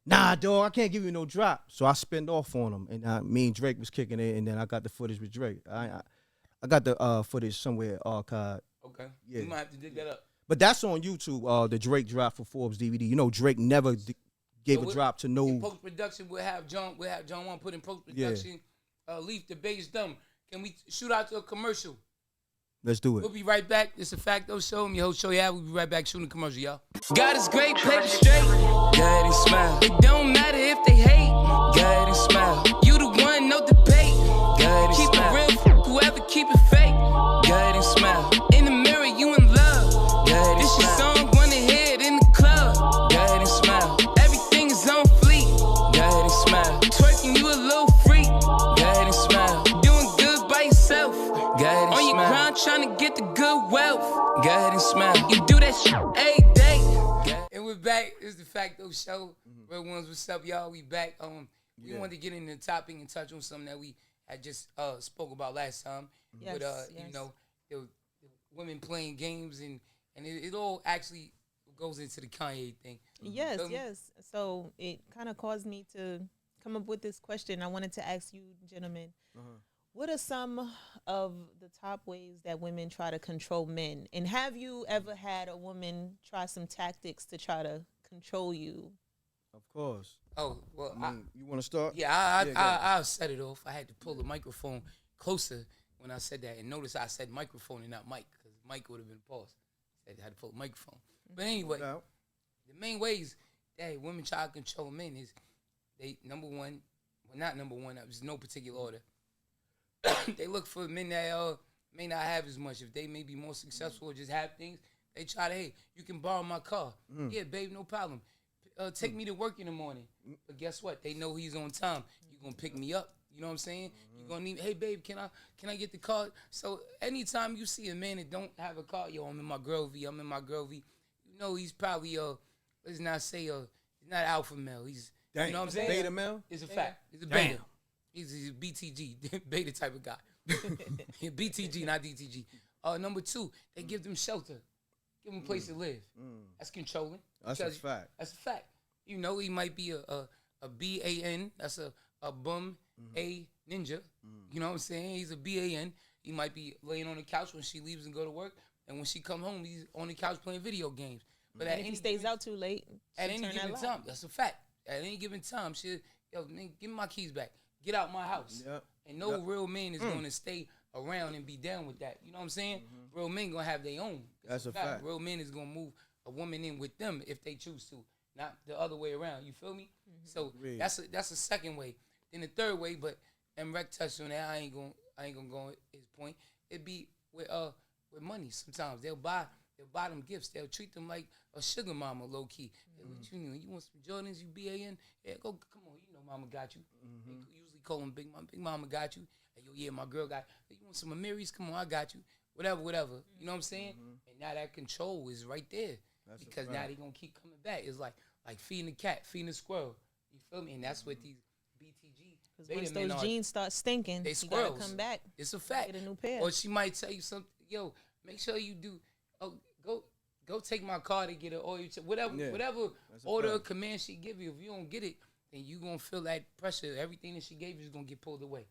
Speaker 3: Nah, dog, I can't give you no drop. So I spend off on him. And me and Drake was kicking it, and then I got the footage with Drake. I got the footage somewhere archived.
Speaker 1: Okay.
Speaker 3: Yeah.
Speaker 1: You might have to dig that up.
Speaker 3: But that's on YouTube, the Drake drop for Forbes DVD. You know, Drake never gave a drop to no.
Speaker 1: In post-production, we'll have John 1 put in post-production. Yeah. Leaf the bass dumb. Can we shoot out to a commercial?
Speaker 3: Let's do it.
Speaker 1: We'll be right back. It's a Facto show. I'm your host, Show Ya. We'll be right back shooting a commercial, y'all. God is great, paper straight. Go ahead and smile. It don't matter if they hate. Go ahead and smile. You the one, no debate. Go ahead and keep smile. Keep it real, whoever keep it fake. Go ahead and smile. In the mirror, you in love. Go ahead and this smile. Your song, wanna hear it in the club. Go ahead and smile. Everything is on fleek. Go ahead and smile. Twerking, you a little freak. Go ahead and smile. Doing good by yourself. Go ahead and on smile. Your grind, trying to get the good wealth. Go ahead and smile. You do that shit every day. And we're back. It's the Facto show. Real ones, what's up, y'all? We back. We wanted to get into the topic and touch on something that we had just spoke about last time.
Speaker 2: Yes,
Speaker 1: But
Speaker 2: yes.
Speaker 1: you know, women playing games and it all actually goes into the Kanye thing.
Speaker 2: Yes, yes. So it kind of caused me to come up with this question. I wanted to ask you, gentlemen, what are some of the top ways that women try to control men? And have you ever had a woman try some tactics to try to control you?
Speaker 3: Of course.
Speaker 1: Oh, well,
Speaker 3: You want to start?
Speaker 1: yeah, I set it off. I had to pull the microphone closer when I said that. And notice I said microphone and not mic, because mic would have been paused. I had to pull the microphone. But anyway, the main ways that women try to control men is number one, well, not number one, there's no particular order. They look for men that may not have as much. If they may be more successful or just have things, they try to, hey, you can borrow my car. Yeah, babe, no problem. Take me to work in the morning. But guess what? They know he's on time. You're going to pick me up. You know what I'm saying? You're going to need, hey, babe, can I get the car? So anytime you see a man that don't have a car, yo, I'm in my girl V. You know he's probably, let's not say, he's not alpha male. He's, you know what I'm saying?
Speaker 3: Beta male?
Speaker 1: It's a fact. He's a beta. He's a BTG, beta type of guy. BTG, not DTG. Number two, they give them shelter. Give them a place to live. That's controlling.
Speaker 3: That's a fact.
Speaker 1: That's a fact. You know, he might be a BAN. That's a bum, a ninja. You know what I'm saying? He's a BAN. He might be laying on the couch when she leaves and go to work. And when she come home, he's on the couch playing video games. But
Speaker 2: and if he stays out too late,
Speaker 1: at any given time, that's a fact. At any given time, yo, man, give me my keys back. Get out my house. Yep. And no real man is going to stay around and be down with that. You know what I'm saying? Real men going to have their own.
Speaker 3: That's a fact.
Speaker 1: Real men is going to move a woman in with them if they choose to, not the other way around. You feel me? So that's a second way. Then the third way, but MReck touched on that. I ain't gonna go on his point. It be with money. Sometimes they'll buy them gifts. They'll treat them like a sugar mama, low key. Hey, what you need? You want some Jordans? You BAN? Yeah, go. Come on. You know, mama got you. They usually call them big mama. Big mama got you. Hey, yo, yeah, my girl got. Hey, you want some Amiris? Come on, I got you. Whatever. You know what I'm saying? And now that control is right there. That's because now they gonna keep coming back. It's like feeding the cat, feeding the squirrel. You feel me? And that's what these BTG.
Speaker 2: Because once those jeans start stinking,
Speaker 1: they
Speaker 2: you gotta come back.
Speaker 1: It's a fact.
Speaker 2: Get a new pair.
Speaker 1: Or she might tell you something. Yo, make sure you do. Oh, go take my car to get an oil. Whatever order or command she give you. If you don't get it, then you gonna feel that pressure. Everything that she gave you is gonna get pulled away.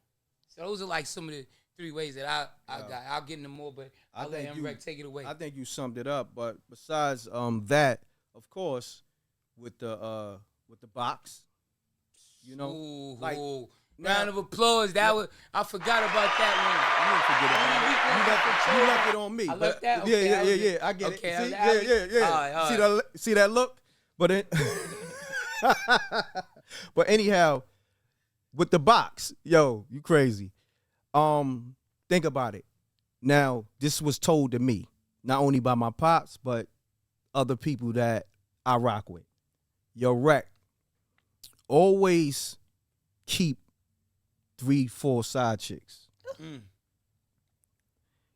Speaker 1: So those are like some of the 3 ways that I got. I'll get into more, but I'll let MReck take it away.
Speaker 3: I think you summed it up. But besides that, of course, with the box, you know,
Speaker 1: round of applause. I forgot about that
Speaker 3: one. You left it on me.
Speaker 1: I left that. Okay,
Speaker 3: yeah. I get
Speaker 1: okay,
Speaker 3: it. See,
Speaker 1: all right.
Speaker 3: See that look? But but anyhow, with the box, yo, you crazy. Think about it. Now, this was told to me, not only by my pops, but other people that I rock with. Yo, Reck, always keep 3-4 side chicks.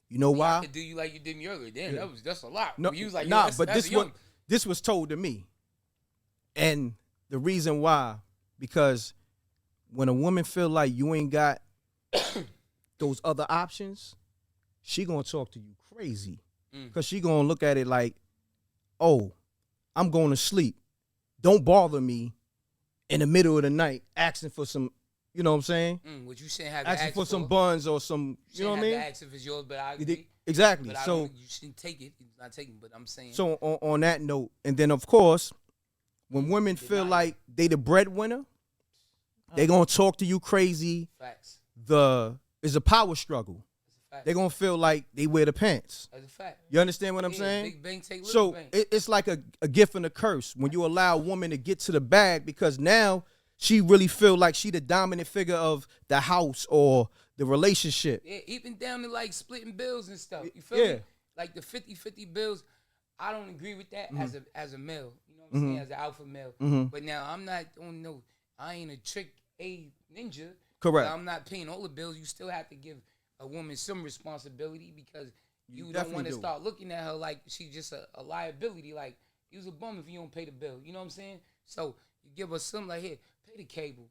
Speaker 3: You know why?
Speaker 1: I could do you like you did me earlier. Damn, that's a lot.
Speaker 3: No,
Speaker 1: you was like,
Speaker 3: but this was told to me. And the reason why, because when a woman feel like you ain't got those other options, she gonna talk to you crazy. Because she gonna look at it like, oh, I'm going to sleep. Don't bother me in the middle of the night asking for some, you know what I'm saying?
Speaker 1: What you shouldn't have
Speaker 3: asking for some buns or some, you know what I mean?
Speaker 1: Ask if it's yours, but I agree.
Speaker 3: Exactly.
Speaker 1: But
Speaker 3: so
Speaker 1: you shouldn't take it. It's not taking, but I'm saying.
Speaker 3: So on that note, and then of course, when women feel like they the breadwinner, they gonna talk to you crazy.
Speaker 1: Facts.
Speaker 3: It's a power struggle. They're gonna feel like they wear the pants.
Speaker 1: That's a fact.
Speaker 3: You understand what I'm saying?
Speaker 1: Big bang, take
Speaker 3: so
Speaker 1: bang.
Speaker 3: It's like a gift and a curse when you allow a woman to get to the bag, because now she really feel like she the dominant figure of the house or the relationship.
Speaker 1: Yeah, even down to like splitting bills and stuff. You feel me? Like the 50-50 bills. I don't agree with that as a male. You know what I'm saying? As an alpha male. But now I'm not on no. I ain't a trick A ninja.
Speaker 3: Correct.
Speaker 1: I'm not paying all the bills. You still have to give a woman some responsibility, because you don't want to start looking at her like she's just a liability. Like, you's a bum if you don't pay the bill. You know what I'm saying? So you give her something like, here, pay the cable.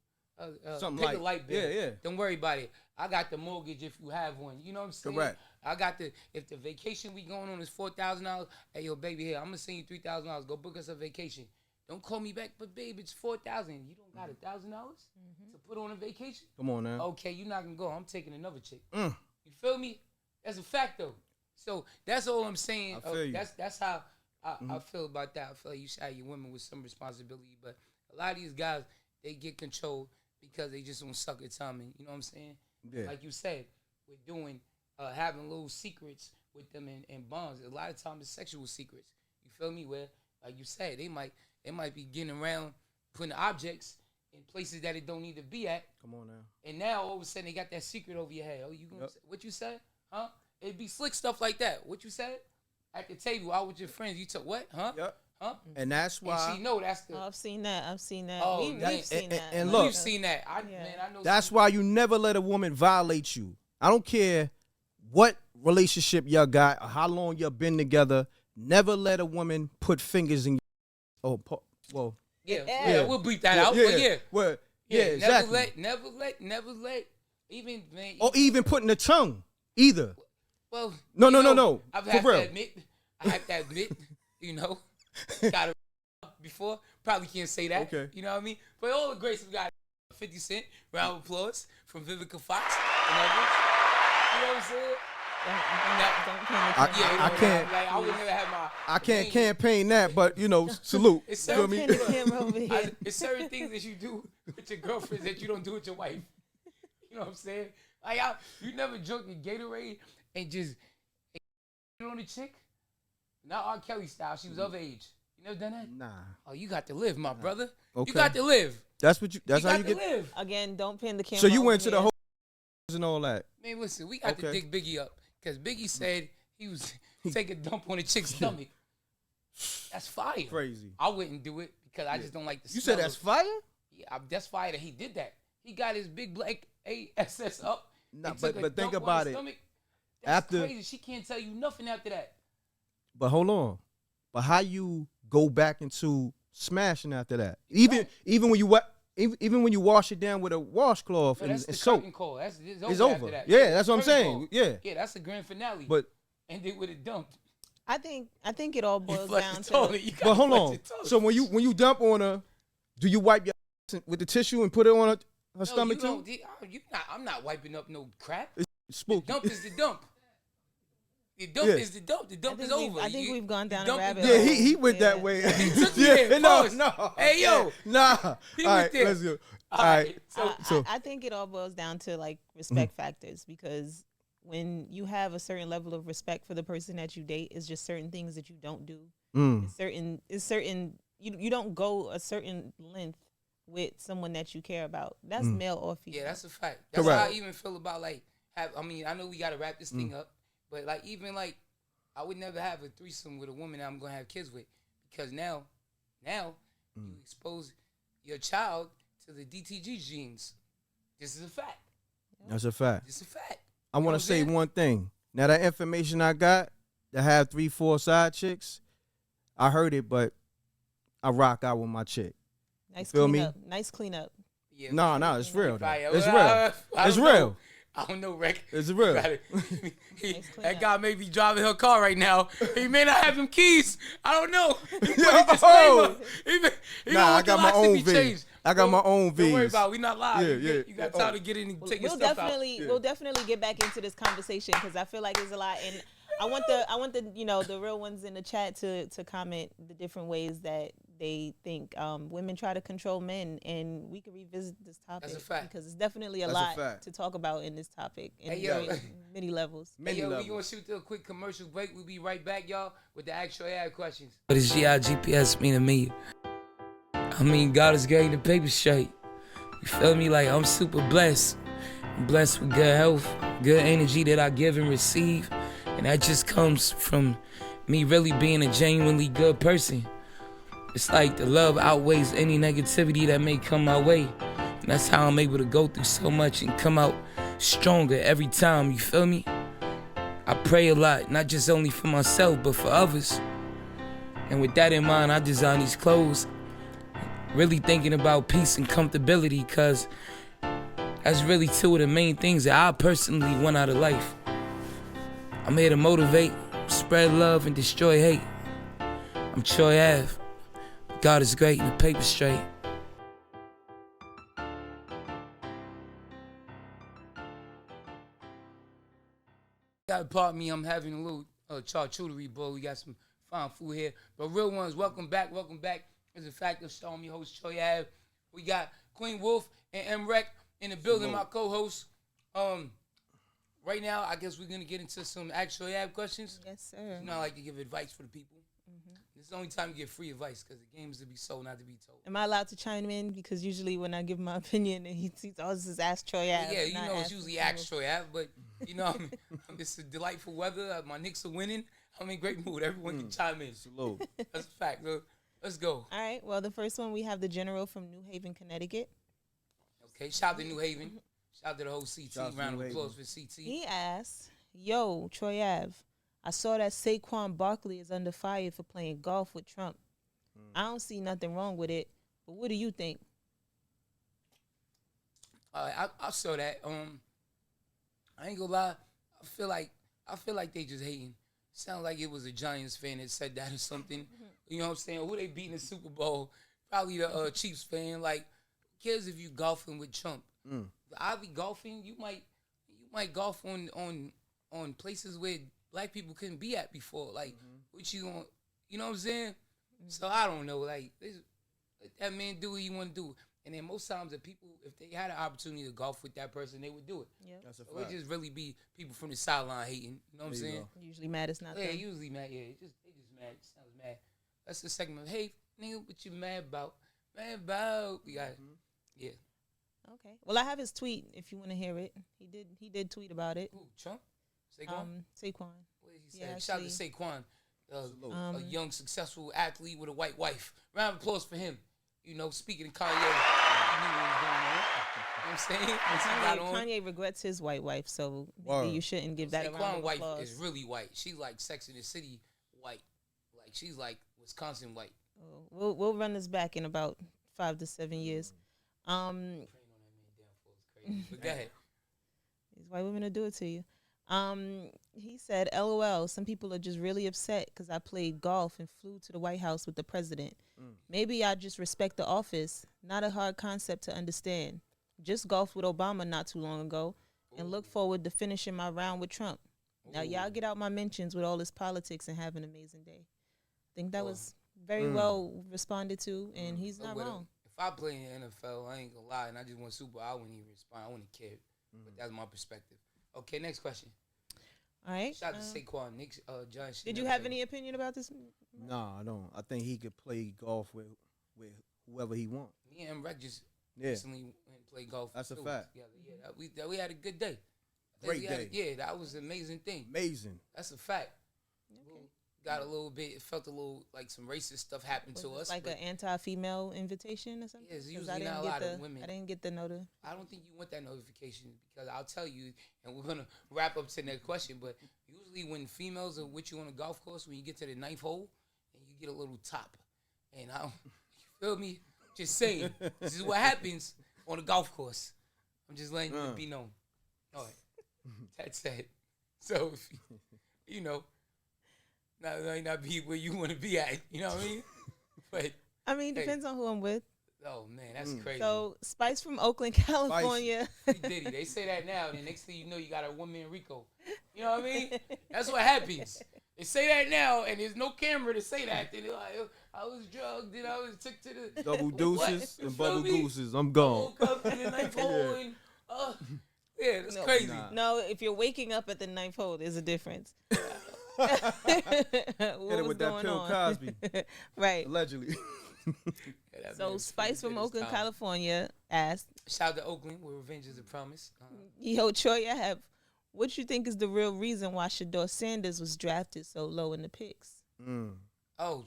Speaker 3: something
Speaker 1: pay the light bill.
Speaker 3: Yeah.
Speaker 1: Don't worry about it. I got the mortgage if you have one. You know what I'm saying?
Speaker 3: Correct.
Speaker 1: I got if the vacation we going on is $4,000, hey yo baby, here I'm gonna send you $3,000. Go book us a vacation. Don't call me back, but babe, it's $4,000. You don't got $1,000 to put on a vacation?
Speaker 3: Come on now.
Speaker 1: Okay, you're not gonna go. I'm taking another chick. You feel me? That's a fact though. So that's all I'm saying.
Speaker 3: I feel you.
Speaker 1: That's how I feel about that. I feel like you should have your women with some responsibility, but a lot of these guys, they get controlled because they just don't suck at timing. You know what I'm saying?
Speaker 3: Yeah.
Speaker 1: Like you said, we're doing having little secrets with them in bonds. A lot of times it's sexual secrets. You feel me? Where, like you said, they might be getting around putting objects in places that it don't need to be at.
Speaker 3: Come on now.
Speaker 1: And now all of a sudden they got that secret over your head. Oh, you gonna say, what you said? Huh? It'd be slick stuff like that. What you said? At the table, out with your friends. You took what? Huh?
Speaker 3: Yep.
Speaker 1: Huh?
Speaker 3: And that's why.
Speaker 1: And she know that's the.
Speaker 2: Oh, I've seen that.
Speaker 1: Oh,
Speaker 2: we've seen that.
Speaker 3: and look,
Speaker 1: You've seen that. I know.
Speaker 3: That's why you never let a woman violate you. I don't care what relationship y'all got or how long y'all been together. Never let a woman put fingers in your. Oh, well.
Speaker 1: Yeah, we'll bleep that out. But yeah.
Speaker 3: Well, yeah, exactly.
Speaker 1: Never let. Even, man.
Speaker 3: Or even putting the tongue, either.
Speaker 1: Well.
Speaker 3: No.
Speaker 1: I
Speaker 3: For
Speaker 1: have
Speaker 3: real.
Speaker 1: to admit, you know, got it before. Probably can't say that.
Speaker 3: Okay.
Speaker 1: You know what I mean? But all the greats we got 50 Cent, round of applause from Vivica Fox and others. You know what I'm saying?
Speaker 3: I can't.
Speaker 1: Like, I would never have my.
Speaker 3: I can't campaign that, but salute.
Speaker 1: It's
Speaker 3: You feel
Speaker 1: certain,
Speaker 3: me?
Speaker 1: it's certain things that you do with your girlfriends that you don't do with your wife. You know what I'm saying? Like you never drunk a Gatorade and just on the chick. Not R. Kelly style. She was of age. You never done that?
Speaker 3: Nah.
Speaker 1: Oh, you got to live, my brother.
Speaker 3: Okay.
Speaker 1: You got to live.
Speaker 3: That's how you get.
Speaker 1: Live.
Speaker 2: Again, don't pin the camera.
Speaker 3: So you went to
Speaker 2: over
Speaker 3: the
Speaker 2: here.
Speaker 3: whole and all that.
Speaker 1: Man, listen, we got to dig Biggie up because Biggie said he was taking a dump on a chick's stomach. That's fire.
Speaker 3: Crazy.
Speaker 1: I wouldn't do it because I just don't like the
Speaker 3: You
Speaker 1: smell
Speaker 3: said that's
Speaker 1: of-
Speaker 3: fire?
Speaker 1: Yeah, that's fire that he did that. He got his big black ASS up.
Speaker 3: Nah,
Speaker 1: and took a
Speaker 3: but think
Speaker 1: dump on
Speaker 3: about
Speaker 1: his
Speaker 3: it.
Speaker 1: stomach. That's
Speaker 3: After-
Speaker 1: crazy. She can't tell you nothing after that.
Speaker 3: But hold on. But how you go back into smashing after that? Even when you wash it down with a washcloth
Speaker 1: No,
Speaker 3: and
Speaker 1: that's the
Speaker 3: soap,
Speaker 1: curtain call. It's
Speaker 3: it's
Speaker 1: over.
Speaker 3: over.
Speaker 1: After that.
Speaker 3: Yeah, that's what I'm
Speaker 1: Curtain
Speaker 3: saying.
Speaker 1: call.
Speaker 3: Yeah.
Speaker 1: Yeah, that's the grand finale.
Speaker 3: But
Speaker 1: ended with a dump.
Speaker 2: I think it all boils
Speaker 1: Flush
Speaker 2: down
Speaker 1: the
Speaker 2: to.
Speaker 1: toilet. You gotta
Speaker 3: but hold
Speaker 1: flush
Speaker 3: on.
Speaker 1: the toilet.
Speaker 3: So when you dump on her, do you wipe your ass with the tissue and put it on her
Speaker 1: No,
Speaker 3: stomach
Speaker 1: you
Speaker 3: too?
Speaker 1: don't- I'm not wiping up no crap.
Speaker 3: It's
Speaker 1: The
Speaker 3: spooky.
Speaker 1: dump is the dump. The dump
Speaker 3: Yeah.
Speaker 1: is the dump. The dump is over.
Speaker 2: I think we've gone down a
Speaker 1: dump
Speaker 2: rabbit
Speaker 1: is-
Speaker 2: hole.
Speaker 3: Yeah, he went that
Speaker 2: Yeah.
Speaker 3: way.
Speaker 1: He took me
Speaker 3: yeah,
Speaker 1: there.
Speaker 3: no,
Speaker 1: Pause.
Speaker 3: no.
Speaker 1: Hey, yo.
Speaker 3: Nah.
Speaker 1: He
Speaker 3: All
Speaker 1: went
Speaker 3: right,
Speaker 1: there.
Speaker 3: let's go.
Speaker 1: All
Speaker 3: All right.
Speaker 1: So
Speaker 2: I think it all boils down to like respect factors, because when you have a certain level of respect for the person that you date, it's just certain things that you don't do. It's certain you don't go a certain length with someone that you care about. That's male or female.
Speaker 1: yeah, that's a fact. That's
Speaker 3: Correct.
Speaker 1: how I even feel about like I know we gotta wrap this thing up, but like even like I would never have a threesome with a woman that I'm gonna have kids with, because now you expose your child to the DTG genes. This is a fact.
Speaker 3: That's a fact.
Speaker 1: This is a fact.
Speaker 3: I want
Speaker 1: what
Speaker 3: to
Speaker 1: I'm
Speaker 3: say
Speaker 1: saying?
Speaker 3: one thing. Now that information I got to have 3-4 side chicks, I heard it, but I rock out with my chick.
Speaker 2: Nice
Speaker 3: feel me?
Speaker 2: cleanup. Nice cleanup.
Speaker 1: Yeah,
Speaker 3: No, it's real. Though.
Speaker 1: Right,
Speaker 3: It's
Speaker 1: well,
Speaker 3: real.
Speaker 1: I
Speaker 3: It's
Speaker 1: don't know.
Speaker 3: real.
Speaker 1: I don't know, Reck.
Speaker 3: It's
Speaker 1: You
Speaker 3: real.
Speaker 1: gotta-
Speaker 2: Nice
Speaker 1: that
Speaker 2: cleanup.
Speaker 1: guy may be driving her car right now. He may not have them keys. I don't know. He put
Speaker 3: Yo,
Speaker 1: a disclaimer. He
Speaker 3: Nah,
Speaker 1: don't
Speaker 3: I
Speaker 1: want the
Speaker 3: got my
Speaker 1: locks to
Speaker 3: own
Speaker 1: be
Speaker 3: V's.
Speaker 1: changed.
Speaker 3: I got my own
Speaker 1: Don't worry
Speaker 3: V's.
Speaker 1: about it. We not live.
Speaker 3: Yeah.
Speaker 1: You got time to get in and take your
Speaker 2: We'll
Speaker 1: stuff
Speaker 2: definitely
Speaker 1: out.
Speaker 2: we'll definitely get back into this conversation, because I feel like there's a lot, and I want the the real ones in the chat to comment the different ways that they think women try to control men, and we can revisit this topic.
Speaker 1: That's a fact.
Speaker 2: Because it's definitely a
Speaker 3: That's a
Speaker 2: lot
Speaker 3: fact.
Speaker 2: to talk about in this topic in
Speaker 1: Hey, yo.
Speaker 2: many levels.
Speaker 1: Hey,
Speaker 3: Many
Speaker 1: yo, we
Speaker 3: levels.
Speaker 1: gonna shoot through a quick commercial break. We'll be right back, y'all, with the actual AI questions.
Speaker 4: What does GPS mean to me? I mean, God is getting the paper straight. You feel me? Like, I'm super blessed. I'm blessed with good health, good energy that I give and receive. And that just comes from me really being a genuinely good person. It's like the love outweighs any negativity that may come my way. And that's how I'm able to go through so much and come out stronger every time, you feel me? I pray a lot, not just only for myself, but for others. And with that in mind, I design these clothes, really thinking about peace and comfortability, because That's really two of the main things that I personally want out of life. I'm here to motivate, spread love, and destroy hate. I'm Troy Ave. God is great and the paper straight. Pardon me, I'm having a little charcuterie bowl. We got some fine food here. But real ones, welcome back. It's a Facto show. I'm your host, Troy Ave. We got Queen Wolf and M.Reck in the building, my co-host. Right now, I guess we're going to get into some actual Ave questions.
Speaker 2: Yes, sir.
Speaker 4: You know, I like to give advice for the people. This is the only time you get free advice because the game is to be sold, not to be told.
Speaker 2: Am I allowed to chime in? Because usually when I give my opinion, he always just ask Troy Ave.
Speaker 4: Yeah, you know, it's usually ask Troy Ave, but you know, it's a delightful weather. My Knicks are winning. I'm in great mood. Everyone can chime in.
Speaker 3: Salute.
Speaker 4: That's a fact. Let's go.
Speaker 2: All right. Well, the first one, we have the General from New Haven, Connecticut.
Speaker 4: Okay, shout out to New Haven. Shout out to the whole CT. Round of applause for CT.
Speaker 2: He asked, yo, Troy Ave, I saw that Saquon Barkley is under fire for playing golf with Trump. I don't see nothing wrong with it, but what do you think?
Speaker 4: I saw that. I ain't gonna lie. I feel like they just hating. Sound like it was a Giants fan that said that or something. You know what I'm saying? Who they beat in the Super Bowl? Probably the Chiefs fan. Like, who cares if you golfing with Trump? I be golfing. You might golf on places where black people couldn't be at before. Like, what you gonna, you know what I'm saying? So I don't know. Like, let that man do what he want to do. And then most times, if they had an opportunity to golf with that person, they would do it.
Speaker 2: Yeah,
Speaker 3: that's a fact.
Speaker 4: It would just really be people from the sideline hating. You know what I'm saying?
Speaker 2: Usually mad it's not them.
Speaker 4: Yeah, usually mad. Yeah, they just mad. Sounds mad. That's the segment. Hey, nigga, what you mad about? Mad about? We got yeah.
Speaker 2: Okay. Well, I have his tweet if you want to hear it. He did tweet about it.
Speaker 4: Who, Trump? Saquon?
Speaker 2: Saquon.
Speaker 4: What did he say?
Speaker 2: Yeah,
Speaker 4: Shout out to Saquon, a young, successful athlete with a white wife. Round of applause for him. You know, speaking of Kanye, he knew what was going on. You know what I'm saying?
Speaker 2: Kanye regrets his white wife, so maybe you shouldn't give that a round of applause.
Speaker 4: Saquon's wife is really white. She's like Sex in the City white. Like, she's like Wisconsin white.
Speaker 2: Oh, we'll run this back in about 5 to 7 years.
Speaker 4: Praying on that man downfall is crazy. But go ahead.
Speaker 2: These white women will do it to you. He said, LOL, some people are just really upset because I played golf and flew to the White House with the president. Maybe I just respect the office. Not a hard concept to understand. Just golfed with Obama not too long ago and look forward to finishing my round with Trump. Now, y'all get out my mentions with all this politics and have an amazing day. I think that was very well responded to, and he's not wrong.
Speaker 4: If I play in the NFL, I ain't gonna lie, and I just won Super Bowl, I wouldn't even respond. I wouldn't care. But that's my perspective. Okay, next question.
Speaker 2: All right.
Speaker 4: Shout out to Saquon. Nick, John.
Speaker 2: Did you have any opinion about this?
Speaker 3: No, I don't. I think he could play golf with whoever he wants.
Speaker 4: Me and M.Reck just recently went and played golf.
Speaker 3: That's a fact.
Speaker 4: Yeah, we had a good day.
Speaker 3: Great day.
Speaker 4: Yeah, that was an amazing thing.
Speaker 3: Amazing.
Speaker 4: That's a fact.
Speaker 2: Okay.
Speaker 4: Got a little bit. It felt a little like some racist stuff happened to us.
Speaker 2: Like an anti-female invitation or something?
Speaker 4: Yeah, it's usually not a lot of women.
Speaker 2: I didn't get the notice.
Speaker 4: I don't think you want that notification because I'll tell you, and we're gonna wrap up to the next question. But usually when females are with you on a golf course, when you get to the 9th hole, and you get a little top, and I don't, you feel me? Just saying, this is what happens on a golf course. I'm just letting you be known. All right, that's it. So, you know. Might not be where you want to be at, you know what I mean? But
Speaker 2: I mean, depends on who I'm with.
Speaker 4: Oh man, that's crazy.
Speaker 2: So Spice from Oakland, California.
Speaker 4: Diddy, they say that now, and the next thing you know, you got a one-man Rico. You know what I mean? That's what happens. They say that now, and there's no camera to say that. Then they're like, I was drugged, then I was took to the
Speaker 3: double deuces and bubble gooses. I'm
Speaker 4: gone.
Speaker 3: gone.
Speaker 4: Woke up in the 9th hole, and yeah, that's crazy.
Speaker 3: Nah.
Speaker 2: No, if you're waking up at the 9th hole, there's a difference.
Speaker 3: Hit it with that Bill Cosby.
Speaker 2: Right.
Speaker 3: Allegedly.
Speaker 2: So Spice from Oakland, California asked.
Speaker 4: Shout out to Oakland, where revenge is a promise.
Speaker 2: Yo, Troy, what you think is the real reason why Shador Sanders was drafted so low in the picks?
Speaker 4: Oh,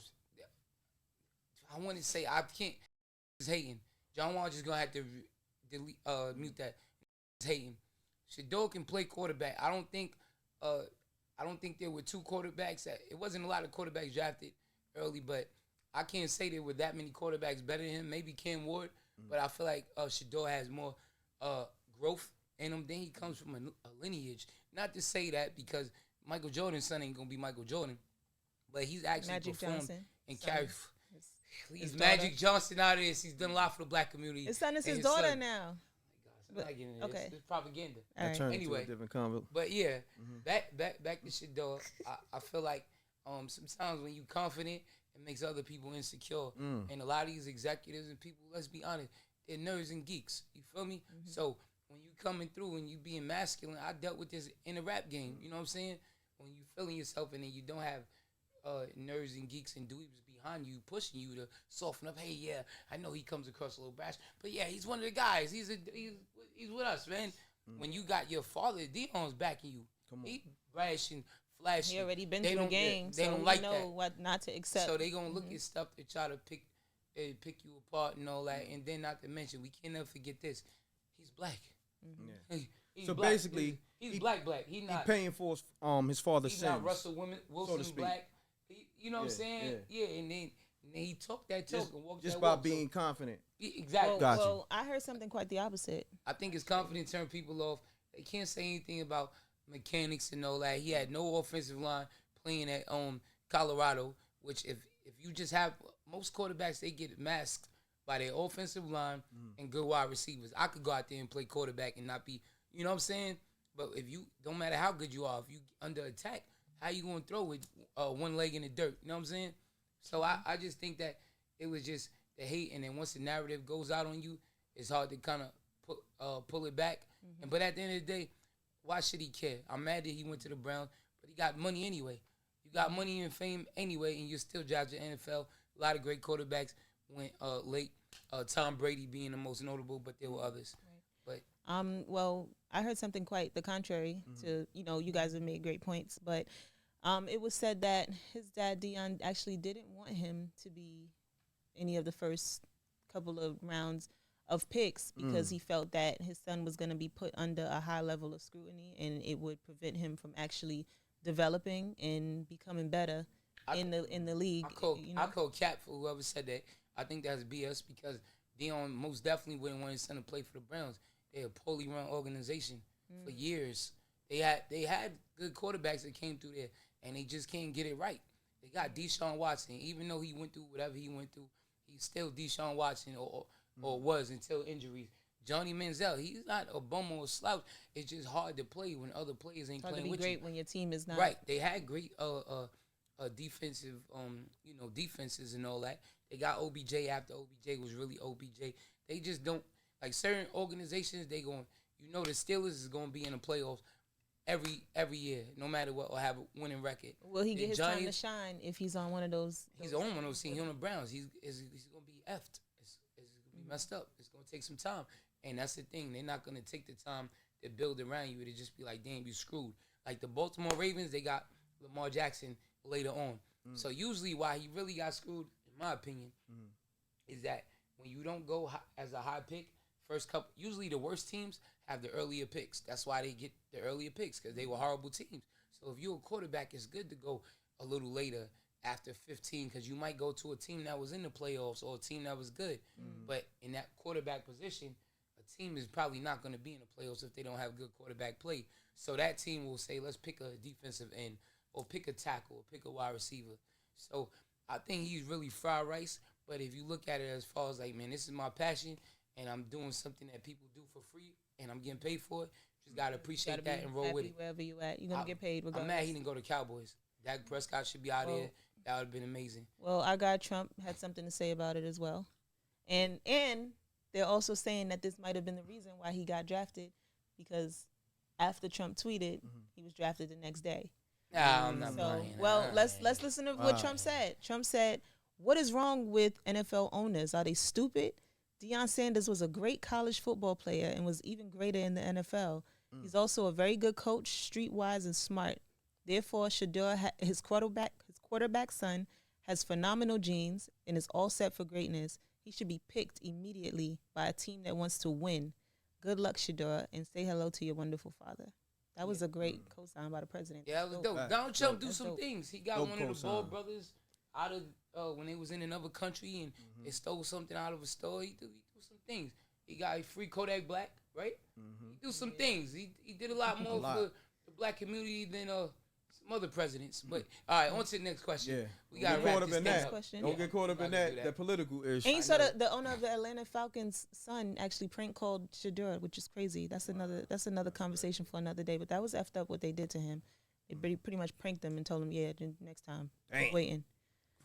Speaker 4: I want to say I can't. He's hating. John Wall just gonna have to delete, mute that. He's hating. Shador can play quarterback. I don't think there were two quarterbacks. It wasn't a lot of quarterbacks drafted early, but I can't say there were that many quarterbacks better than him. Maybe Cam Ward, but I feel like Shador has more growth in him. Then he comes from a lineage. Not to say that because Michael Jordan's son ain't gonna be Michael Jordan, but he's actually
Speaker 2: Magic
Speaker 4: performed
Speaker 2: Johnson,
Speaker 4: and
Speaker 2: son.
Speaker 4: carried.
Speaker 2: His
Speaker 4: He's
Speaker 2: daughter.
Speaker 4: Magic Johnson out of this. He's done a lot for the black community.
Speaker 2: His son is
Speaker 4: And
Speaker 2: his daughter
Speaker 4: son-
Speaker 2: now.
Speaker 4: I'm not getting into
Speaker 2: Okay.
Speaker 4: this. It's propaganda.
Speaker 2: All right.
Speaker 3: Turned
Speaker 4: Anyway.
Speaker 3: into a different convo.
Speaker 4: But yeah, back to shit, dog. I feel like sometimes when you confident, it makes other people insecure. And a lot of these executives and people, let's be honest, they're nerds and geeks. You feel me? So when you coming through and you being masculine, I dealt with this in the rap game. You know what I'm saying? When you feeling yourself and then you don't have nerds and geeks and dweebs behind you pushing you to soften up. Hey, yeah, I know he comes across a little brash, but yeah, he's one of the guys. He's with us, man. When you got your father, Dion's backing you. He brashing, flashing.
Speaker 2: He already been
Speaker 4: They
Speaker 2: through the
Speaker 4: don't-
Speaker 2: game,
Speaker 4: they
Speaker 2: so
Speaker 4: don't
Speaker 2: we
Speaker 4: like
Speaker 2: know
Speaker 4: that.
Speaker 2: what not to accept.
Speaker 4: So they gonna look at stuff to try to pick you apart and all that. And then not to mention, we can't never forget this. He's black. He's
Speaker 3: So
Speaker 4: black.
Speaker 3: basically,
Speaker 4: he's black. He
Speaker 3: He
Speaker 4: not.
Speaker 3: paying for his father's
Speaker 4: He's
Speaker 3: sins.
Speaker 4: not Russell Wilson
Speaker 3: speak.
Speaker 4: black. You know what I'm saying?
Speaker 3: yeah.
Speaker 4: And then he talked that talk and walked
Speaker 3: Just
Speaker 4: that
Speaker 3: by
Speaker 4: walk.
Speaker 3: being confident.
Speaker 4: Exactly.
Speaker 2: well,
Speaker 3: Got you.
Speaker 2: well, I heard something quite the opposite.
Speaker 4: I think his confidence turned people off. They can't say anything about mechanics and all that. He had no offensive line playing at Colorado, which if you just have most quarterbacks, they get masked by their offensive line and good wide receivers. I could go out there and play quarterback and not be, you know what I'm saying? But if you, don't matter how good you are, if you under attack, how you going to throw with one leg in the dirt? You know what I'm saying? So I just think that it was just the hate, and then once the narrative goes out on you, it's hard to kind of pull it back. But at the end of the day, why should he care? I'm mad that he went to the Browns, but he got money anyway. You got money and fame anyway, and you're still judging NFL. A lot of great quarterbacks went late. Tom Brady being the most notable, but there were others. But
Speaker 2: Well, I heard something quite the contrary to, you guys have made great points, but it was said that his dad, Dion, actually didn't want him to be any of the first couple of rounds of picks because he felt that his son was going to be put under a high level of scrutiny and it would prevent him from actually developing and becoming better in the league.
Speaker 4: I call cap for whoever said that. I think that's BS because Dion most definitely wouldn't want his son to play for the Browns. They're a poorly run organization for years. They had good quarterbacks that came through there, and they just can't get it right. They got Deshaun Watson. Even though he went through whatever he went through, he's still Deshaun Watson or was until injuries. Johnny Manziel, he's not a bum or a slouch. It's just hard to play when other players ain't
Speaker 2: Hard to
Speaker 4: playing
Speaker 2: be
Speaker 4: with
Speaker 2: great
Speaker 4: you.
Speaker 2: when your team is not.
Speaker 4: Right. They had great defensive defenses and all that. They got OBJ after OBJ was really OBJ. They just don't, like certain organizations, they going, the Steelers is going to be in the playoffs every year, no matter what, or have a winning record.
Speaker 2: Will he
Speaker 4: The
Speaker 2: get his time to
Speaker 4: Giants,
Speaker 2: shine if he's on one of those?
Speaker 4: He's on one of those teams. He's on the Browns. He's going to be effed. It's going to be messed up. It's going to take some time. And that's the thing. They're not going to take the time to build around you. It'll just be like, damn, you screwed. Like the Baltimore Ravens, they got Lamar Jackson later on. So usually why he really got screwed, in my opinion, is that when you don't go as a high pick, first couple, usually the worst teams have the earlier picks. That's why they get the earlier picks, because they were horrible teams. So if you're a quarterback, it's good to go a little later after 15, because you might go to a team that was in the playoffs or a team that was good. But in that quarterback position, a team is probably not going to be in the playoffs if they don't have good quarterback play. So that team will say, let's pick a defensive end or pick a tackle or pick a wide receiver. So I think he's really fried rice. But if you look at it as far as like, man, this is my passion and I'm doing something that people do for free and I'm getting paid for it, just got to appreciate that and roll with it.
Speaker 2: Wherever you at, you're going to get paid regardless.
Speaker 4: I'm mad he didn't go to Cowboys. Dak Prescott should be out there. That would have been amazing.
Speaker 2: Well, our guy Trump had something to say about it as well. And they're also saying that this might have been the reason why he got drafted, because after Trump tweeted, he was drafted the next day.
Speaker 4: Nah, I'm not buying it.
Speaker 2: Well, let's listen to what Trump said. Trump said, "What is wrong with NFL owners? Are they stupid? Deion Sanders was a great college football player and was even greater in the NFL. He's also a very good coach, streetwise and smart. Therefore, Shador, his quarterback son, has phenomenal genes and is all set for greatness. He should be picked immediately by a team that wants to win. Good luck, Shador, and say hello to your wonderful father." That was a great cosign by the president.
Speaker 4: Yeah, it was dope. Donald Trump do
Speaker 2: That's
Speaker 4: some
Speaker 2: dope.
Speaker 4: things. He got
Speaker 3: Dope
Speaker 4: one of the
Speaker 3: cosign.
Speaker 4: Ball brothers out of when they was in another country and they stole something out of a store. He do some things.
Speaker 1: He got free Kodak Black, right? He do some things. He did a lot more for the black community than some other presidents. But all right, on to the next question.
Speaker 3: Yeah.
Speaker 1: We got to
Speaker 3: Don't get
Speaker 1: wrap
Speaker 3: caught up
Speaker 1: this
Speaker 3: in
Speaker 1: thing
Speaker 3: that.
Speaker 1: up.
Speaker 2: Question.
Speaker 3: Don't get caught up in that political issue.
Speaker 2: And you saw the owner of the Atlanta Falcons' son actually prank called Shadura, which is crazy. That's another conversation for another day. But that was effed up what they did to him. They pretty much pranked him and told him, yeah, next time.
Speaker 3: Dang.
Speaker 2: Waiting.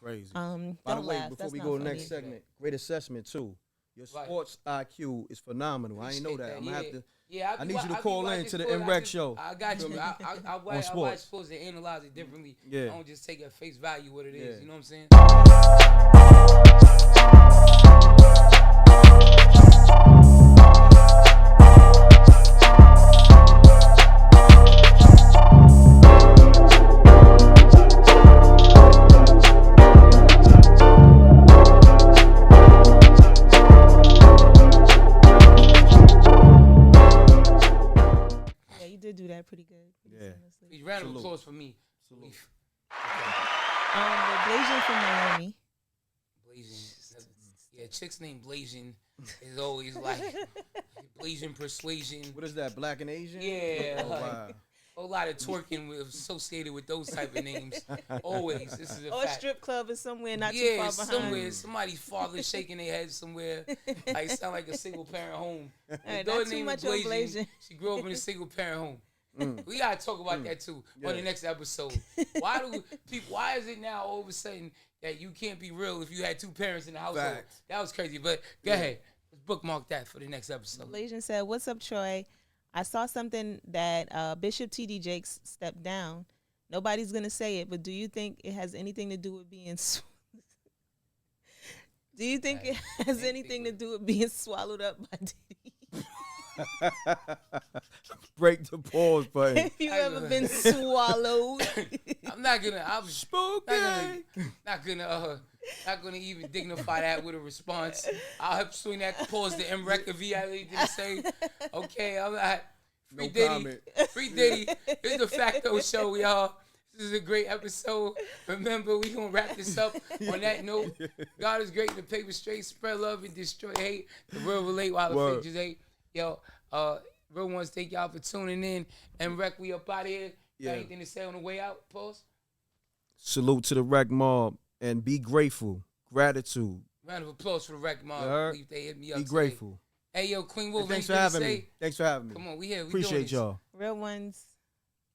Speaker 3: Crazy.
Speaker 2: By
Speaker 3: By the way, before we go to the next segment, great assessment too. Your sports IQ is phenomenal. I ain't know that. I'm gonna have to.
Speaker 1: Yeah,
Speaker 3: I need you to call in to the MReckt show.
Speaker 1: I got you. I watch sports and analyze it differently.
Speaker 3: Yeah.
Speaker 1: I don't just take at face value what it is.
Speaker 3: Yeah.
Speaker 1: You know what I'm saying?
Speaker 2: Do that pretty good.
Speaker 3: Yeah.
Speaker 1: Please, round of applause for me.
Speaker 3: Salute.
Speaker 2: Blasian from Miami.
Speaker 1: Blasian. Yeah, chicks named Blasian is always like Blasian persuasion.
Speaker 3: What is that? Black and Asian?
Speaker 1: Yeah.
Speaker 3: Oh, wow.
Speaker 1: A lot of twerking associated with those type of names. Always. This is a
Speaker 2: or
Speaker 1: fact.
Speaker 2: A strip club is somewhere not too
Speaker 1: yeah,
Speaker 2: far behind.
Speaker 1: somewhere. Somebody's father shaking their head somewhere. Like sound like a single parent home.
Speaker 2: Right,
Speaker 1: daughter
Speaker 2: not too
Speaker 1: named
Speaker 2: much on Blasian.
Speaker 1: She grew up in a single parent home. We gotta talk about that too on the next episode. Why is it now all of a sudden that you can't be real if you had two parents in the household?
Speaker 3: Facts.
Speaker 1: That was crazy. But go ahead. Let's bookmark that for the next episode.
Speaker 2: Blasian said, "What's up, Troy? I saw something that Bishop T.D. Jakes stepped down. Nobody's gonna say it, but do you think it has anything to do with being? Do you think it has anything to do with being swallowed up by Diddy?
Speaker 3: Break the pause button.
Speaker 2: Have you ever been swallowed?
Speaker 1: I'm not gonna even dignify that with a response. I'll help swing that pause to MRecktv. I didn't say, okay, I'm not. Free Diddy.
Speaker 3: Comment.
Speaker 1: Free Diddy. This is the Facto show, y'all. This is a great episode. Remember, we gonna wrap this up on that note. God is great, the paper straight, spread love and destroy hate. The real relate while the fake just hate. Yo, real ones, thank y'all for tuning in. MReckt, we up out of here. Got anything to say on the way out? Pause.
Speaker 3: Salute to the Wreck Mob and be grateful. Gratitude.
Speaker 1: Round of applause for the Wreck Mob. They hit me up
Speaker 3: be
Speaker 1: today.
Speaker 3: grateful.
Speaker 1: Hey, yo, Queen Wolf,
Speaker 3: thanks for having me. Thanks for having me.
Speaker 1: Come on, we here. We
Speaker 3: appreciate y'all.
Speaker 2: Real ones,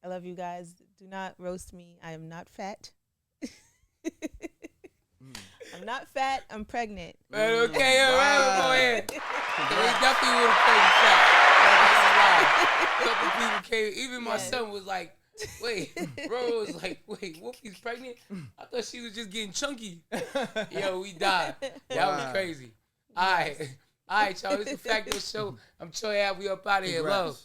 Speaker 2: I love you guys. Do not roast me. I am not fat. I'm not fat. I'm pregnant.
Speaker 1: Okay, all right, go ahead. We definitely would have played fat. A couple people came. Even my son was like, wait, bro was like, wait, Wolfie's pregnant? I thought she was just getting chunky. Yo, we died. That was crazy. All right, y'all. This is the Facto show. I'm Troy. We up out of here. Love.